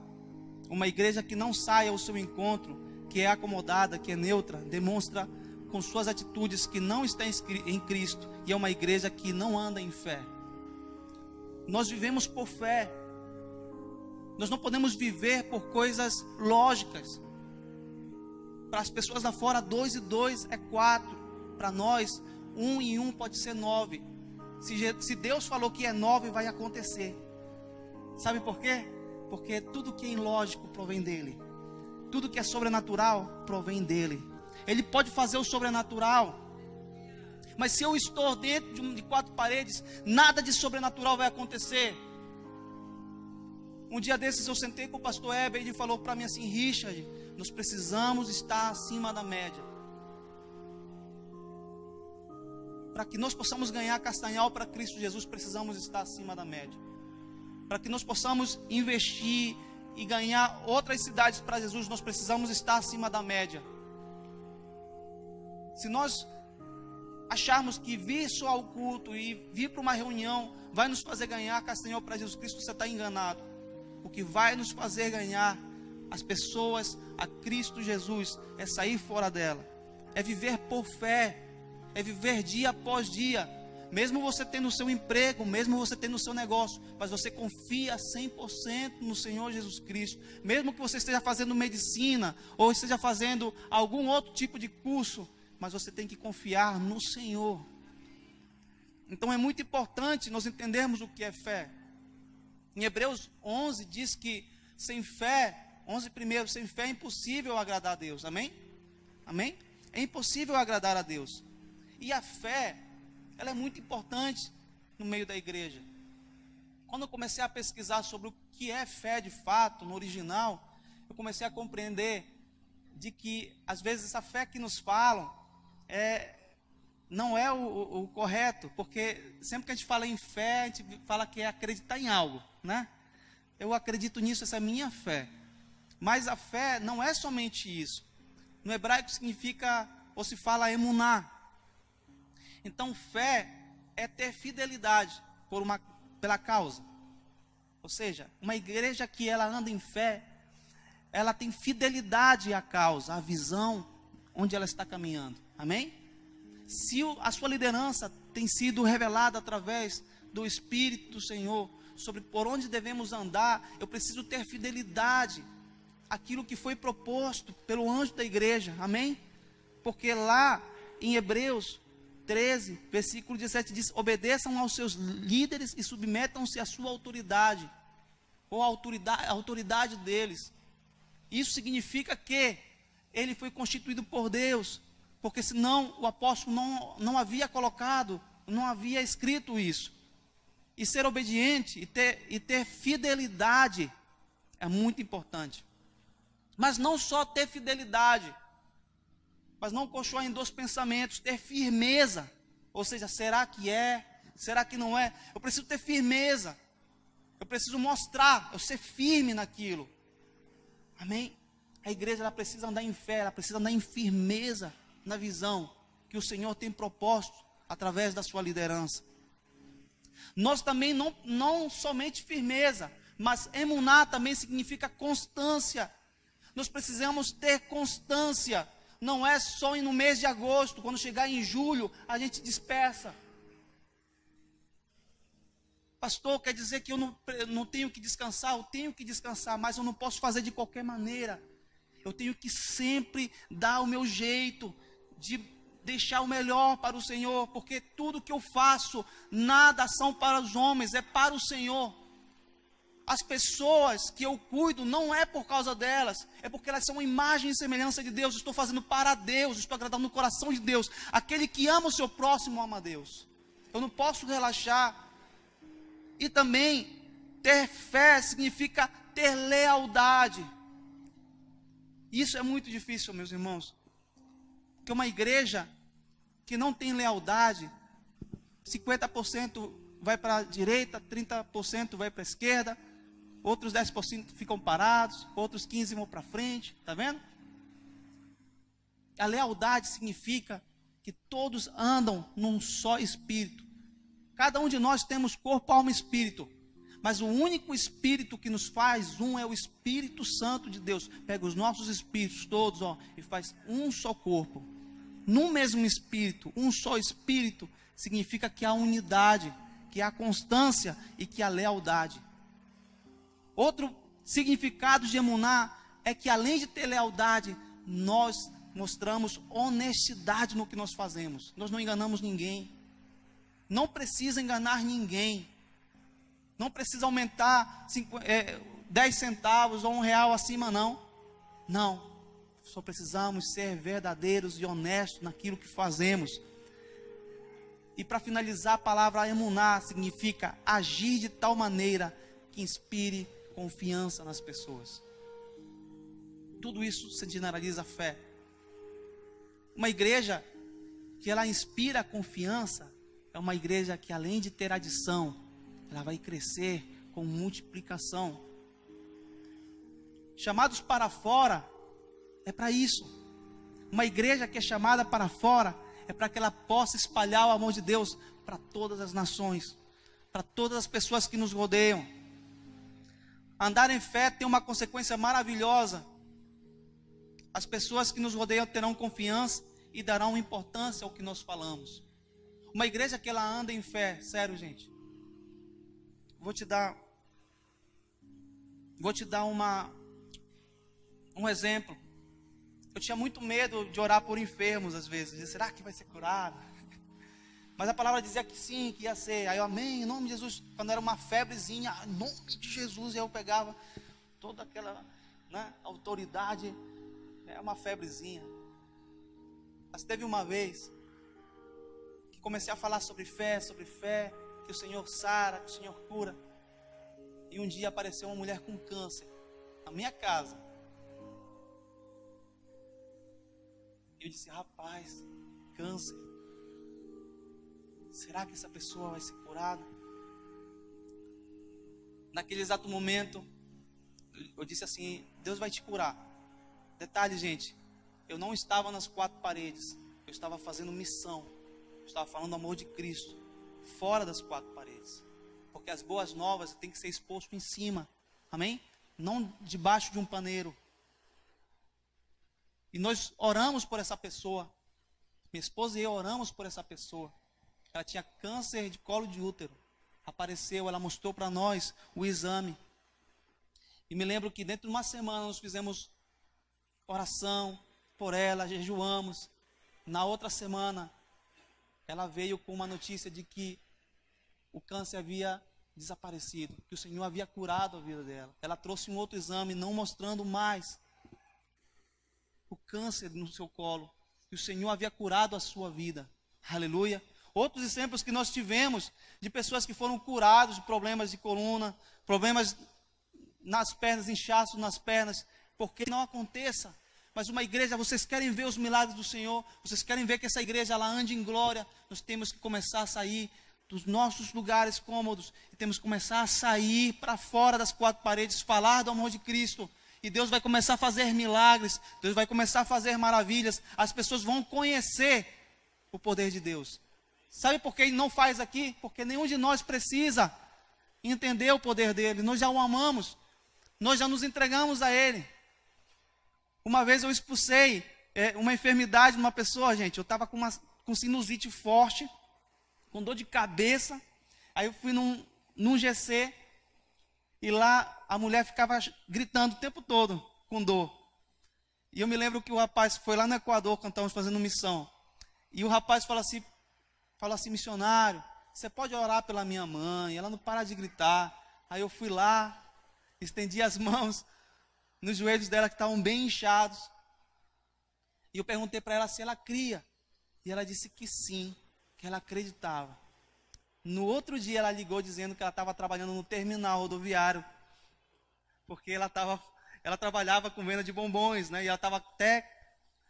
Uma igreja que não sai ao seu encontro, que é acomodada, que é neutra, demonstra com suas atitudes que não está em Cristo, e é uma igreja que não anda em fé. Nós vivemos por fé. Nós não podemos viver por coisas lógicas. Para as pessoas lá fora, 2 e 2 é 4. Para nós, 1 e 1 pode ser 9. Se Deus falou que é 9, vai acontecer. Sabe por quê? Porque tudo que é ilógico provém dele. Tudo que é sobrenatural provém dele. Ele pode fazer o sobrenatural. Mas se eu estou dentro de 4 paredes, nada de sobrenatural vai acontecer. Um dia desses eu sentei com o pastor Heber e ele falou para mim assim: Richard, nós precisamos estar acima da média. Para que nós possamos ganhar Castanhal para Cristo Jesus, precisamos estar acima da média. Para que nós possamos investir e ganhar outras cidades para Jesus, nós precisamos estar acima da média. Se nós acharmos que vir só ao culto e vir para uma reunião vai nos fazer ganhar Castanhal para Jesus Cristo, você está enganado. O que vai nos fazer ganhar as pessoas a Cristo Jesus é sair fora dela, é viver por fé, é viver dia após dia. Mesmo você tendo o seu emprego, mesmo você tendo o seu negócio, mas você confia 100% no Senhor Jesus Cristo. Mesmo que você esteja fazendo medicina, ou esteja fazendo algum outro tipo de curso, mas você tem que confiar no Senhor. Então é muito importante nós entendermos o que é fé. Em Hebreus 11 diz que sem fé, 11:1, sem fé é impossível agradar a Deus, amém? Amém? É impossível agradar a Deus. E a fé, ela é muito importante no meio da igreja. Quando eu comecei a pesquisar sobre o que é fé de fato, no original, eu comecei a compreender de que, às vezes, essa fé que nos falam não é o correto, porque sempre que a gente fala em fé, a gente fala que é acreditar em algo, né? Eu acredito nisso, essa é a minha fé. Mas a fé não é somente isso. No hebraico significa, ou se fala emuná. Então, fé é ter fidelidade pela causa. Ou seja, uma igreja que ela anda em fé, ela tem fidelidade à causa, à visão onde ela está caminhando. Amém? Se a sua liderança tem sido revelada através do Espírito do Senhor, sobre por onde devemos andar, eu preciso ter fidelidade àquilo que foi proposto pelo anjo da igreja. Amém? Porque lá em Hebreus 13, versículo 17 diz: obedeçam aos seus líderes e submetam-se à sua autoridade, ou à autoridade deles. Isso significa que ele foi constituído por Deus, porque senão o apóstolo não havia colocado, não havia escrito isso. E ser obediente e ter fidelidade é muito importante. Mas não só ter fidelidade, mas não coxar em 2 pensamentos, ter firmeza. Ou seja, será que é? Será que não é? Eu preciso ter firmeza. Eu preciso mostrar, eu ser firme naquilo. Amém? A igreja ela precisa andar em fé, ela precisa andar em firmeza na visão que o Senhor tem proposto através da sua liderança. Nós também não somente firmeza, mas emuná também significa constância. Nós precisamos ter constância. Não é só no mês de agosto, quando chegar em julho, a gente dispersa. Pastor, quer dizer que eu não tenho que descansar? Eu tenho que descansar, mas eu não posso fazer de qualquer maneira. Eu tenho que sempre dar o meu jeito de deixar o melhor para o Senhor, porque tudo que eu faço, nada são para os homens, é para o Senhor. As pessoas que eu cuido não é por causa delas, é porque elas são uma imagem e semelhança de Deus. Eu estou fazendo para Deus, estou agradando no coração de Deus. Aquele que ama o seu próximo ama a Deus. Eu não posso relaxar. E também ter fé significa ter lealdade. Isso é muito difícil, meus irmãos, porque uma igreja que não tem lealdade, 50% vai para a direita, 30% vai para a esquerda, outros 10% ficam parados, outros 15% vão para frente, está vendo? A lealdade significa que todos andam num só espírito. Cada um de nós temos corpo, alma e espírito, mas o único espírito que nos faz um é o Espírito Santo de Deus. Pega os nossos espíritos todos, e faz um só corpo. No mesmo espírito, um só espírito, significa que há unidade, que há constância e que há lealdade. Outro significado de emuná é que além de ter lealdade, nós mostramos honestidade no que nós fazemos. Nós não enganamos ninguém. Não precisa enganar ninguém. Não precisa aumentar 10 centavos ou R$1 acima, não. Não. Só precisamos ser verdadeiros e honestos naquilo que fazemos. E para finalizar, a palavra emuná significa agir de tal maneira que inspire confiança nas pessoas. Tudo isso se generaliza a fé. Uma igreja que ela inspira confiança é uma igreja que, além de ter adição, ela vai crescer com multiplicação. Chamados para fora é para isso. Uma igreja que é chamada para fora é para que ela possa espalhar o amor de Deus para todas as nações, para todas as pessoas que nos rodeiam. Andar em fé tem uma consequência maravilhosa. As pessoas que nos rodeiam terão confiança e darão importância ao que nós falamos. Uma igreja que ela anda em fé, sério, gente. Vou te dar um exemplo. Eu tinha muito medo de orar por enfermos às vezes. Dizia, será que vai ser curado? Mas a palavra dizia que sim, que ia ser. Aí eu, amém, em nome de Jesus. Quando era uma febrezinha, em nome de Jesus, eu pegava toda aquela autoridade. É uma febrezinha. Mas teve uma vez que comecei a falar sobre fé, que o Senhor sara, que o Senhor cura. E um dia apareceu uma mulher com câncer na minha casa. E eu disse, rapaz, câncer. Será que essa pessoa vai ser curada? Naquele exato momento, eu disse assim, Deus vai te curar. Detalhe, gente, eu não estava nas quatro paredes, eu estava fazendo missão. Eu estava falando do amor de Cristo, fora das quatro paredes. Porque as boas novas têm que ser exposto em cima, amém? Não debaixo de um paneiro. E nós oramos por essa pessoa. Minha esposa e eu oramos por essa pessoa. Ela tinha câncer de colo de útero. Apareceu, ela mostrou para nós o exame. E me lembro que dentro de uma semana nós fizemos oração por ela, jejuamos. Na outra semana, ela veio com uma notícia de que o câncer havia desaparecido, que o Senhor havia curado a vida dela. Ela trouxe um outro exame, não mostrando mais o câncer no seu colo, que o Senhor havia curado a sua vida. Aleluia. Outros exemplos que nós tivemos de pessoas que foram curadas de problemas de coluna, problemas nas pernas, inchaço nas pernas, porque não aconteça. Mas uma igreja, vocês querem ver os milagres do Senhor, vocês querem ver que essa igreja ela ande em glória, nós temos que começar a sair dos nossos lugares cômodos e temos que começar a sair para fora das quatro paredes, falar do amor de Cristo. E Deus vai começar a fazer milagres, Deus vai começar a fazer maravilhas. As pessoas vão conhecer o poder de Deus. Sabe por que Ele não faz aqui? Porque nenhum de nós precisa entender o poder dEle. Nós já o amamos, nós já nos entregamos a Ele. Uma vez eu expulsei uma enfermidade numa pessoa, gente. Eu estava com sinusite forte, com dor de cabeça. Aí eu fui num GC e lá a mulher ficava gritando o tempo todo com dor. E eu me lembro que o rapaz foi lá no Equador, quando estávamos fazendo missão. E o rapaz fala assim, missionário, você pode orar pela minha mãe, ela não para de gritar. Aí eu fui lá, estendi as mãos nos joelhos dela que estavam bem inchados. E eu perguntei para ela se ela cria. E ela disse que sim, que ela acreditava. No outro dia ela ligou dizendo que ela estava trabalhando no terminal rodoviário. Porque ela trabalhava com venda de bombons, né? E ela estava até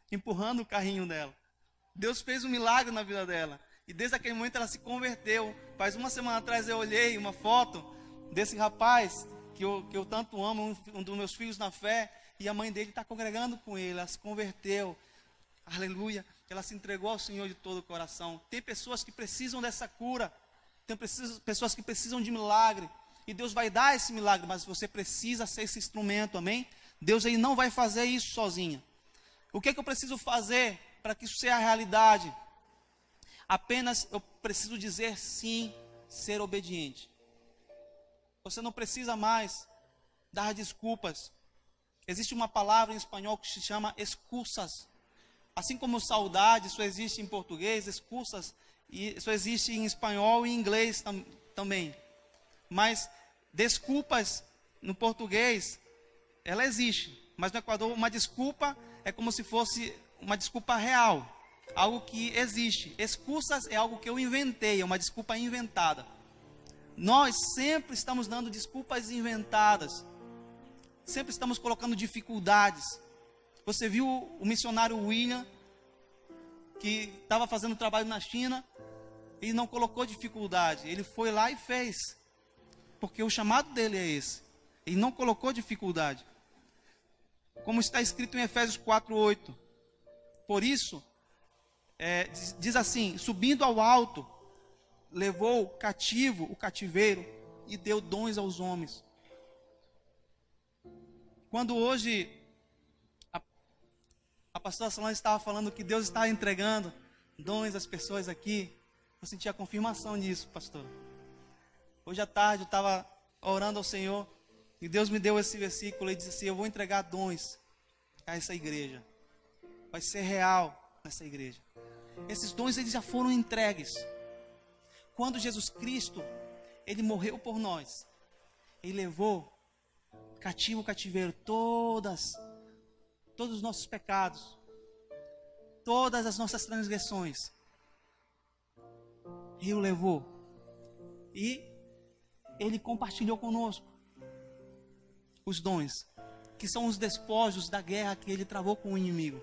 empurrando o carrinho dela. Deus fez um milagre na vida dela. E desde aquele momento ela se converteu. Faz uma semana atrás eu olhei uma foto desse rapaz que eu tanto amo, um dos meus filhos na fé. E a mãe dele está congregando com ele. Ela se converteu. Aleluia. Ela se entregou ao Senhor de todo o coração. Tem pessoas que precisam dessa cura. Tem pessoas que precisam de milagre. E Deus vai dar esse milagre, mas você precisa ser esse instrumento, amém? Deus ele não vai fazer isso sozinho. O que eu preciso fazer para que isso seja a realidade? Apenas eu preciso dizer sim, ser obediente. Você não precisa mais dar desculpas. Existe uma palavra em espanhol que se chama excusas. Assim como saudade, isso existe em português, excusas, e isso existe em espanhol e em inglês também. Mas desculpas no português, ela existe. Mas no Equador, uma desculpa é como se fosse uma desculpa real. Algo que existe. Excusas é algo que eu inventei, é uma desculpa inventada. Nós sempre estamos dando desculpas inventadas. Sempre estamos colocando dificuldades. Você viu o missionário William, que estava fazendo trabalho na China, e não colocou dificuldade. Ele foi lá e fez. Porque o chamado dele é esse. Ele não colocou dificuldade. Como está escrito em Efésios 4:8. Por isso, diz assim, subindo ao alto, levou cativo o cativeiro e deu dons aos homens. Quando hoje a pastora Solange estava falando que Deus está entregando dons às pessoas aqui, eu senti a confirmação disso, pastor. Hoje à tarde eu estava orando ao Senhor e Deus me deu esse versículo e disse assim, eu vou entregar dons a essa igreja. Vai ser real nessa igreja. Esses dons eles já foram entregues. Quando Jesus Cristo, Ele morreu por nós, Ele levou cativo o cativeiro todos os nossos pecados, todas as nossas transgressões. Ele o levou e Ele compartilhou conosco os dons, que são os despojos da guerra que Ele travou com o inimigo,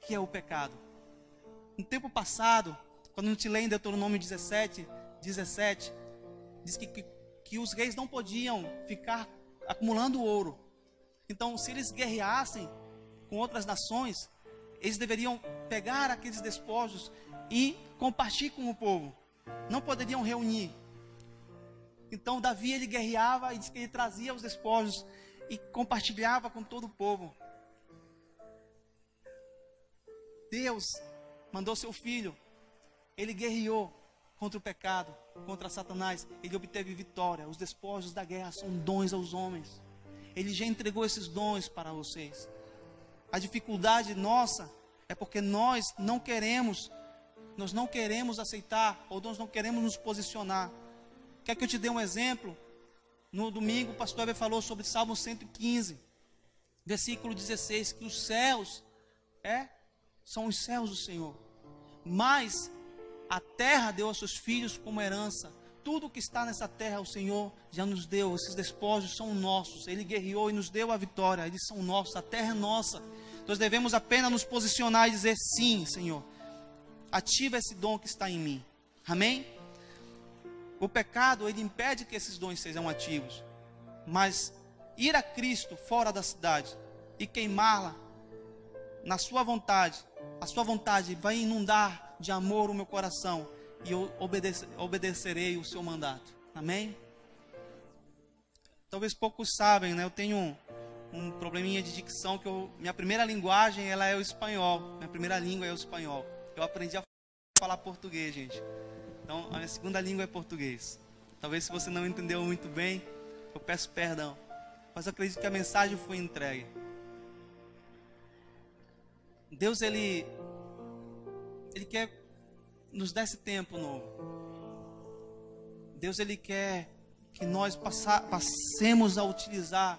que é o pecado. No tempo passado, quando a gente lê em Deuteronômio 17, diz que os reis não podiam ficar acumulando ouro. Então, se eles guerreassem com outras nações, eles deveriam pegar aqueles despojos e compartilhar com o povo. Não poderiam reunir. Então, Davi, ele guerreava e diz que ele trazia os despojos e compartilhava com todo o povo. Deus mandou seu filho. Ele guerreou contra o pecado, contra Satanás. Ele obteve vitória. Os despojos da guerra são dons aos homens. Ele já entregou esses dons para vocês. A dificuldade nossa é porque nós não queremos aceitar, ou nós não queremos nos posicionar. Quer que eu te dê um exemplo? No domingo, o pastor Eber falou sobre Salmo 115, versículo 16, que os céus são os céus do Senhor, mas a terra deu aos seus filhos como herança. Tudo que está nessa terra o Senhor já nos deu. Esses despojos são nossos. Ele guerreou e nos deu a vitória. Eles são nossos, a terra é nossa. Nós devemos apenas nos posicionar e dizer sim, Senhor, ativa esse dom que está em mim. Amém? O pecado, ele impede que esses dons sejam ativos. Mas ir a Cristo fora da cidade e queimá-la na sua vontade, a sua vontade vai inundar de amor o meu coração, e eu obedecerei o seu mandato. Amém? Talvez poucos sabem, né? Eu tenho um probleminha de dicção, que minha primeira linguagem, ela é o espanhol. Minha primeira língua é o espanhol. Eu aprendi a falar português, gente. Então, a minha segunda língua é português. Talvez, se você não entendeu muito bem, eu peço perdão. Mas eu acredito que a mensagem foi entregue. Deus, Ele quer nos dar esse tempo novo. Deus, Ele quer que nós passemos a utilizar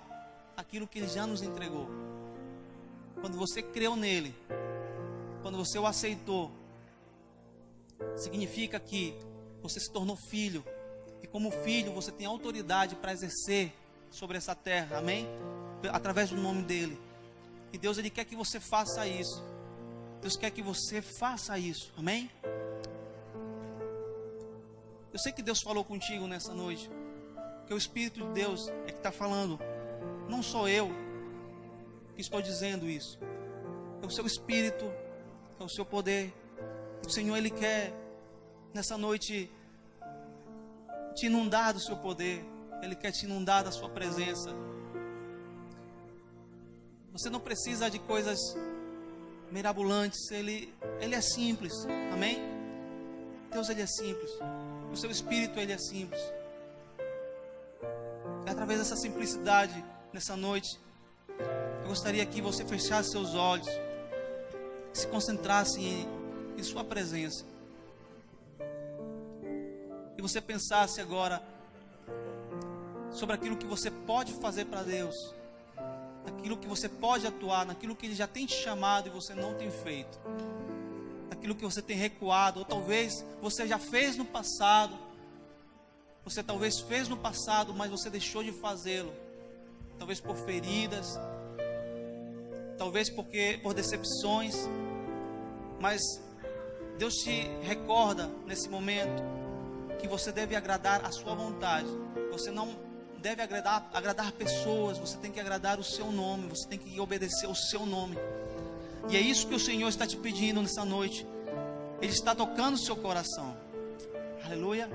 aquilo que Ele já nos entregou. Quando você creu nele, quando você o aceitou, significa que você se tornou filho. E como filho, você tem autoridade para exercer sobre essa terra, amém? Através do nome dele. E Deus, Ele quer que você faça isso. Deus quer que você faça isso, amém? Eu sei que Deus falou contigo nessa noite, que o Espírito de Deus é que está falando. Não sou eu que estou dizendo isso. É o seu Espírito, é o seu poder. O Senhor, Ele quer nessa noite te inundar do seu poder. Ele quer te inundar da sua presença. Você não precisa de coisas mirabolantes. Ele é simples, amém? Deus, Ele é simples. O seu Espírito, Ele é simples. É através dessa simplicidade, nessa noite, eu gostaria que você fechasse seus olhos, se concentrasse em sua presença, e você pensasse agora sobre aquilo que você pode fazer para Deus, naquilo que você pode atuar, naquilo que Ele já tem te chamado e você não tem feito, naquilo que você tem recuado, ou talvez você já fez no passado. Você talvez fez no passado, mas você deixou de fazê-lo. Talvez por feridas, talvez por decepções. Mas Deus te recorda nesse momento que você deve agradar a sua vontade. Você não deve agradar pessoas, você tem que agradar o seu nome, você tem que obedecer o seu nome. E é isso que o Senhor está te pedindo nessa noite. Ele está tocando o seu coração. Aleluia.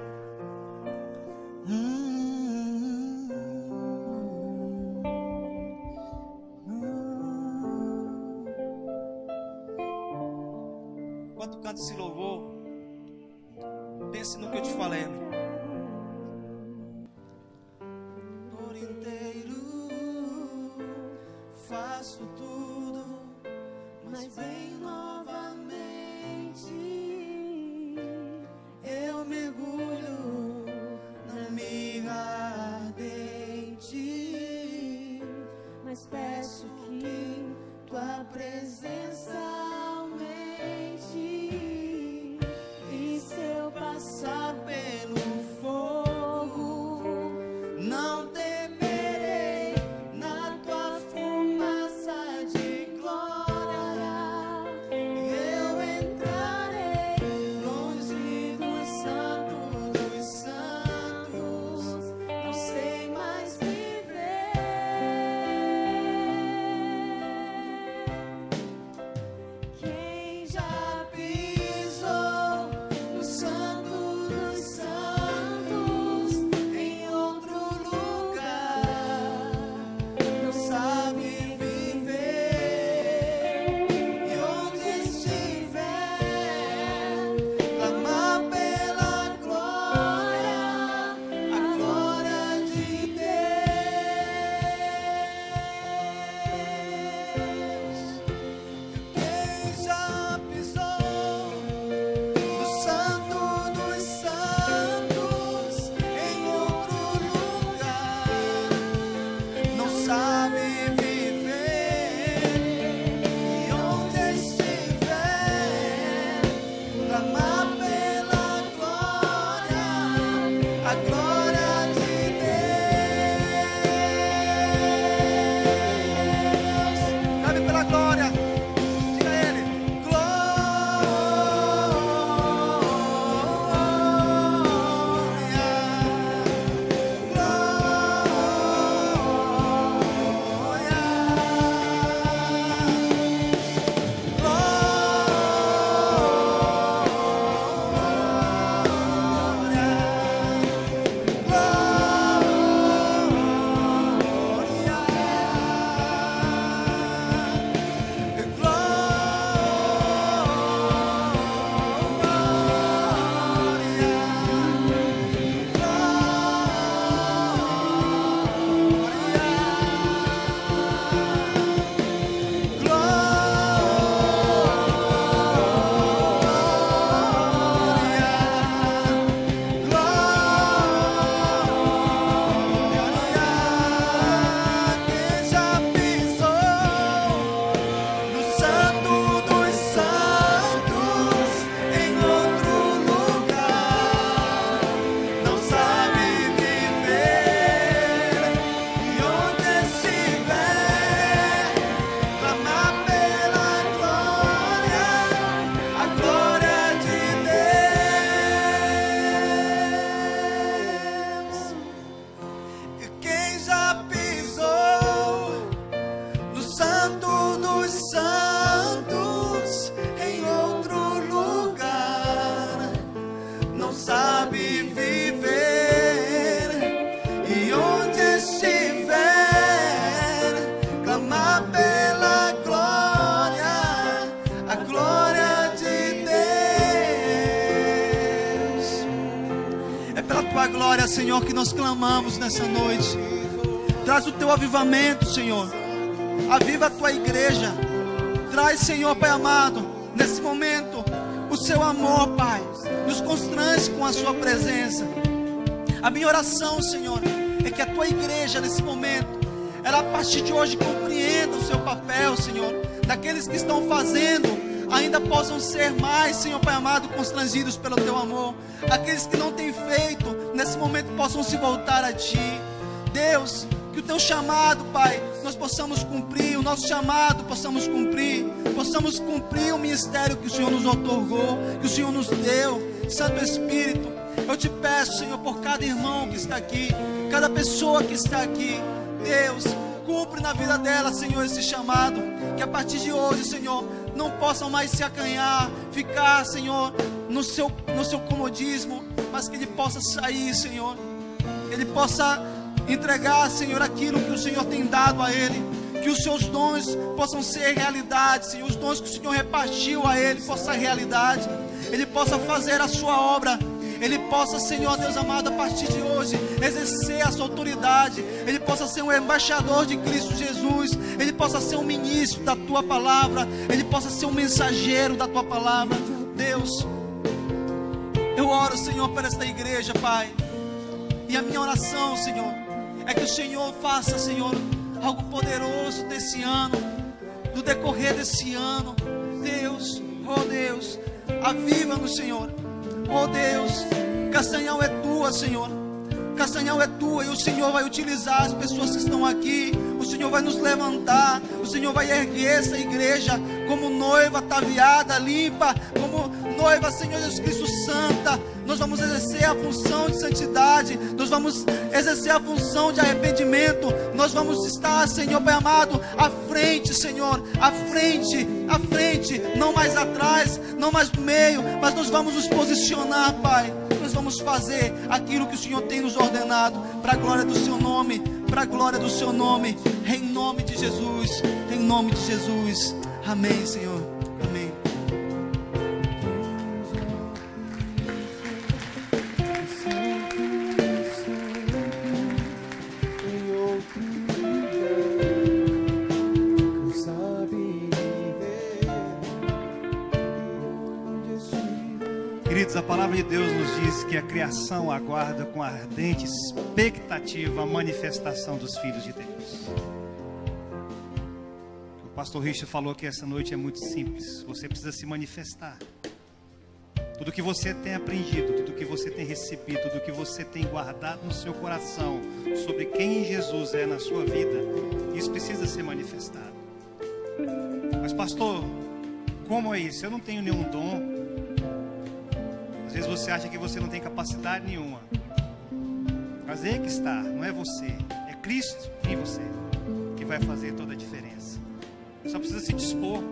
Enquanto canta esse louvor, pense no que eu te falei. Por inteiro faço tudo, mas vem novamente. Eu mergulho na miga ardente, mas peço que tua presença aumente. E se eu passar pelo fogo, não temerei. Na tua fumaça de glória eu entrarei. Longe dos santos, não sei mais viver. Quem já pisou no santo dos santos, em outro lugar, não sabe viver. E onde estiver, clamar pela glória, a glória de Deus. Quem já pisou no santo dos santos, em outro lugar, não sabe viver. E onde estiver, clamar pela glória, a glória de Deus. Clame pela glória. Diga a Ele: glória. glória, Senhor, que nós clamamos nessa noite. Traz o teu avivamento, Senhor. Aviva a tua igreja. Traz, Senhor, Pai amado, nesse momento, o seu amor, Pai. Nos constrange com a sua presença. A minha oração, Senhor, é que a tua igreja, nesse momento, ela a partir de hoje compreenda o seu papel, Senhor. Daqueles que estão fazendo, ainda possam ser mais, Senhor Pai amado, constrangidos pelo teu amor. Aqueles que não têm feito, nesse momento possam se voltar a ti. Deus, que o teu chamado, Pai, nós possamos cumprir, o nosso chamado possamos cumprir o ministério que o Senhor nos otorgou, que o Senhor nos deu. Santo Espírito, eu te peço, Senhor, por cada irmão que está aqui, cada pessoa que está aqui, Deus, cumpre na vida dela, Senhor, esse chamado, que a partir de hoje, Senhor, não possam mais se acanhar, ficar, Senhor, no seu comodismo, mas que ele possa sair, Senhor, que ele possa entregar, Senhor, aquilo que o Senhor tem dado a ele, que os seus dons possam ser realidade, Senhor, os dons que o Senhor repartiu a ele possam ser realidade, ele possa fazer a sua obra, ele possa, Senhor Deus amado, a partir de hoje, exercer a sua autoridade, ele possa ser um embaixador de Cristo Jesus, ele possa ser um ministro da tua palavra, ele possa ser um mensageiro da tua palavra. Deus, eu oro, Senhor, por esta igreja, Pai, e a minha oração, Senhor, é que o Senhor faça, Senhor, algo poderoso desse ano, no decorrer desse ano. Deus, oh Deus, aviva-nos, Senhor. Oh Deus, Castanhal é tua, Senhor. Castanhal é tua, e o Senhor vai utilizar as pessoas que estão aqui. O Senhor vai nos levantar. O Senhor vai erguer essa igreja como noiva ataviada, limpa, como noiva, Senhor Jesus Cristo, santa. Nós vamos exercer a função de santidade, nós vamos exercer a função de arrependimento, nós vamos estar, Senhor Pai amado, à frente, Senhor, à frente, não mais atrás, não mais no meio, mas nós vamos nos posicionar, Pai. Nós vamos fazer aquilo que o Senhor tem nos ordenado, para a glória do seu nome, para a glória do seu nome, em nome de Jesus, em nome de Jesus. Amém, Senhor. Amém. Queridos, a palavra de Deus nos diz que a criação aguarda com ardente expectativa a manifestação dos filhos de Deus. O pastor Richard falou que essa noite é muito simples. Você precisa se manifestar. Tudo que você tem aprendido, tudo que você tem recebido, tudo que você tem guardado no seu coração sobre quem Jesus é na sua vida, isso precisa ser manifestado. Mas pastor, como é isso? Eu não tenho nenhum dom. Às vezes você acha que você não tem capacidade nenhuma. Mas aí que está, não é você, é Cristo em você que vai fazer toda a diferença. Você só precisa se dispor.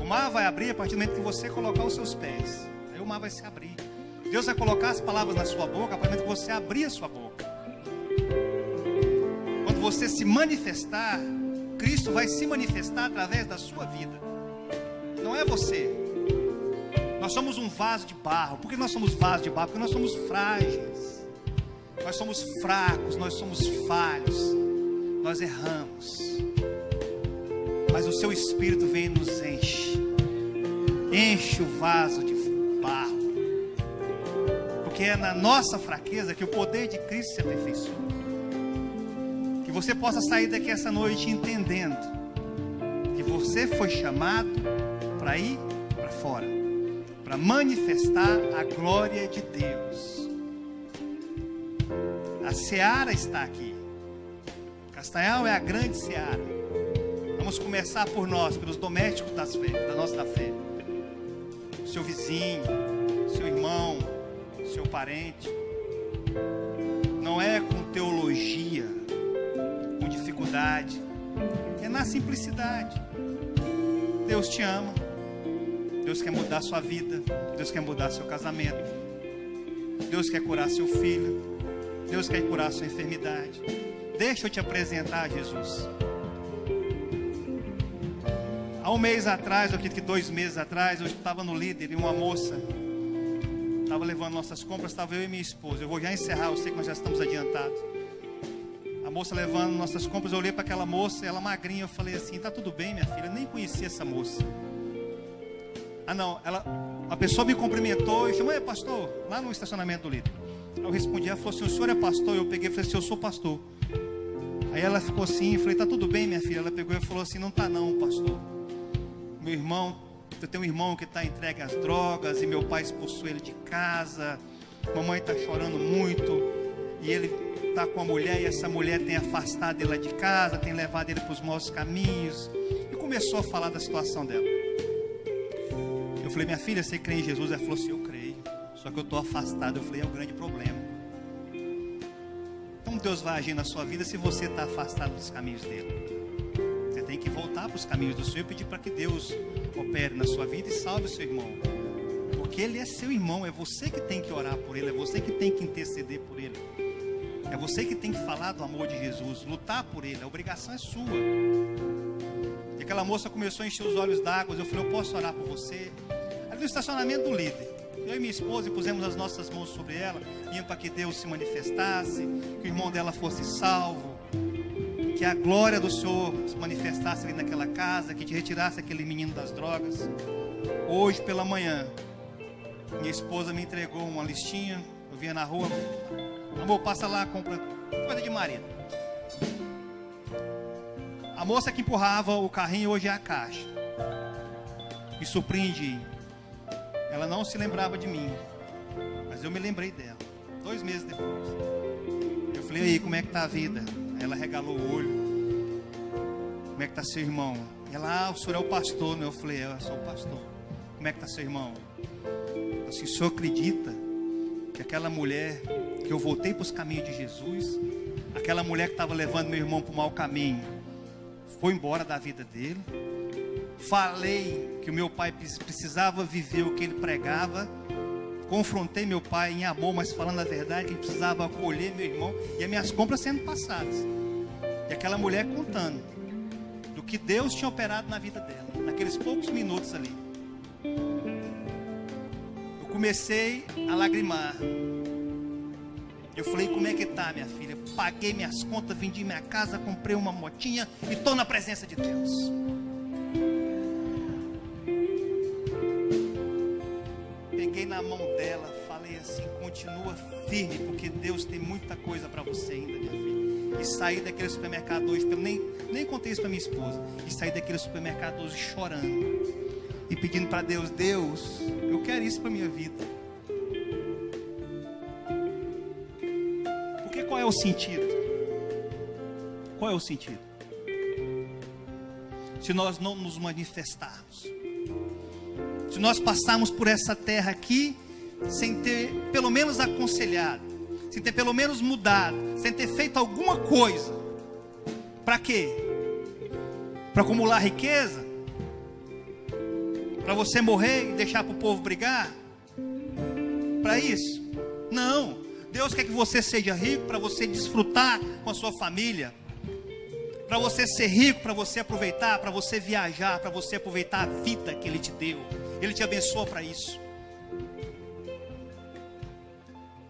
O mar vai abrir a partir do momento que você colocar os seus pés. Aí o mar vai se abrir. Deus vai colocar as palavras na sua boca a partir do momento que você abrir a sua boca. Quando você se manifestar, Cristo vai se manifestar através da sua vida. Não é você. Nós somos um vaso de barro. Por que nós somos vaso de barro? Porque nós somos frágeis. Nós somos fracos, nós somos falhos. Nós erramos. Mas o seu Espírito vem e nos enche. Enche o vaso de barro. Porque é na nossa fraqueza que o poder de Cristo se aperfeiçoa. Que você possa sair daqui essa noite entendendo que você foi chamado para ir para fora, para manifestar a glória de Deus. A seara está aqui. Castanhal é a grande seara. Vamos começar por nós, pelos domésticos da nossa fé. Seu vizinho, seu irmão, seu parente. Não é com teologia, com dificuldade, é na simplicidade. Deus te ama. Deus quer mudar a sua vida. Deus quer mudar seu casamento. Deus quer curar seu filho. Deus quer curar a sua enfermidade. Deixa eu te apresentar a Jesus. Há um mês atrás, eu acredito que 2 meses atrás, eu estava no Líder e uma moça Estava levando nossas compras, estava eu e minha esposa. Eu vou já encerrar, eu sei que nós já estamos adiantados. A moça levando nossas compras, eu olhei para aquela moça, ela magrinha, eu falei assim, tá tudo bem, minha filha? Eu nem conhecia essa moça. Ah não, a pessoa me cumprimentou e chamou, pastor, lá no estacionamento do líder. Eu respondi, ela falou assim, o senhor é pastor? Eu peguei e falei assim, eu sou pastor. Aí ela ficou assim, eu falei, tá tudo bem, minha filha? Ela pegou e falou assim, não tá não, pastor. Meu irmão, eu tenho um irmão que está entregue às drogas e meu pai expulsou ele de casa. Mamãe está chorando muito e ele está com a mulher e essa mulher tem afastado ele lá de casa, tem levado ele para os maus caminhos. E começou a falar da situação dela. Eu falei, minha filha, você crê em Jesus? Ela falou assim, eu creio, só que eu estou afastado. Eu falei, é o grande problema. Como Deus vai agir na sua vida se você está afastado dos caminhos dele? Você tem que voltar para os caminhos do Senhor e pedir para que Deus opere na sua vida e salve o seu irmão. Porque ele é seu irmão, é você que tem que orar por ele, é você que tem que interceder por ele. É você que tem que falar do amor de Jesus, lutar por ele, a obrigação é sua. E aquela moça começou a encher os olhos d'água, eu falei, eu posso orar por você? Ali no estacionamento do líder, eu e minha esposa pusemos as nossas mãos sobre ela, iam para que Deus se manifestasse, que o irmão dela fosse salvo, que a glória do Senhor se manifestasse ali naquela casa, que te retirasse aquele menino das drogas. Hoje pela manhã, minha esposa me entregou uma listinha, eu vinha na rua, amor, passa lá, compra coisa de marido. A moça que empurrava o carrinho hoje é a caixa. Me surpreendi. Ela não se lembrava de mim, mas eu me lembrei dela, 2 meses depois. Eu falei, aí, como é que tá a vida? Ela regalou o olho. Como é que está seu irmão? Ela, o senhor é o pastor, né? Eu falei, eu sou o pastor. Como é que está seu irmão? Assim, o senhor acredita que aquela mulher, que eu voltei para os caminhos de Jesus, aquela mulher que estava levando meu irmão para o mau caminho, foi embora da vida dele? Falei que o meu pai precisava viver o que ele pregava, confrontei meu pai em amor, mas falando a verdade, que ele precisava acolher meu irmão, e as minhas compras sendo passadas. E aquela mulher contando do que Deus tinha operado na vida dela, naqueles poucos minutos ali. Eu comecei a lagrimar. Eu falei, como é que tá, minha filha? Paguei minhas contas, vendi minha casa, comprei uma motinha e estou na presença de Deus. Peguei na mão dela, falei assim, continua firme, porque Deus tem muita coisa para você ainda, minha filha. E saí daquele supermercado hoje, nem contei isso para minha esposa, e saí daquele supermercado hoje chorando e pedindo para Deus, Deus, eu quero isso para minha vida. Porque qual é o sentido? Qual é o sentido? Se nós não nos manifestarmos, se nós passarmos por essa terra aqui sem ter pelo menos aconselhado, sem ter pelo menos mudado, sem ter feito alguma coisa, para quê? Para acumular riqueza? Para você morrer e deixar para o povo brigar? Para isso? Não. Deus quer que você seja rico para você desfrutar com a sua família, para você ser rico, para você aproveitar, para você viajar, para você aproveitar a vida que Ele te deu. Ele te abençoa para isso.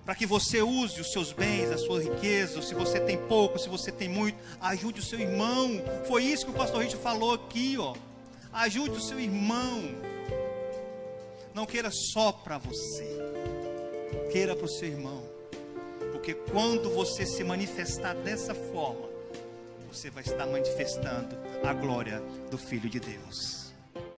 Para que você use os seus bens, a sua riqueza, se você tem pouco, se você tem muito, ajude o seu irmão. Foi isso que o pastor Richard falou aqui, ó. Ajude o seu irmão. Não queira só para você, queira para o seu irmão. Porque quando você se manifestar dessa forma, você vai estar manifestando a glória do Filho de Deus.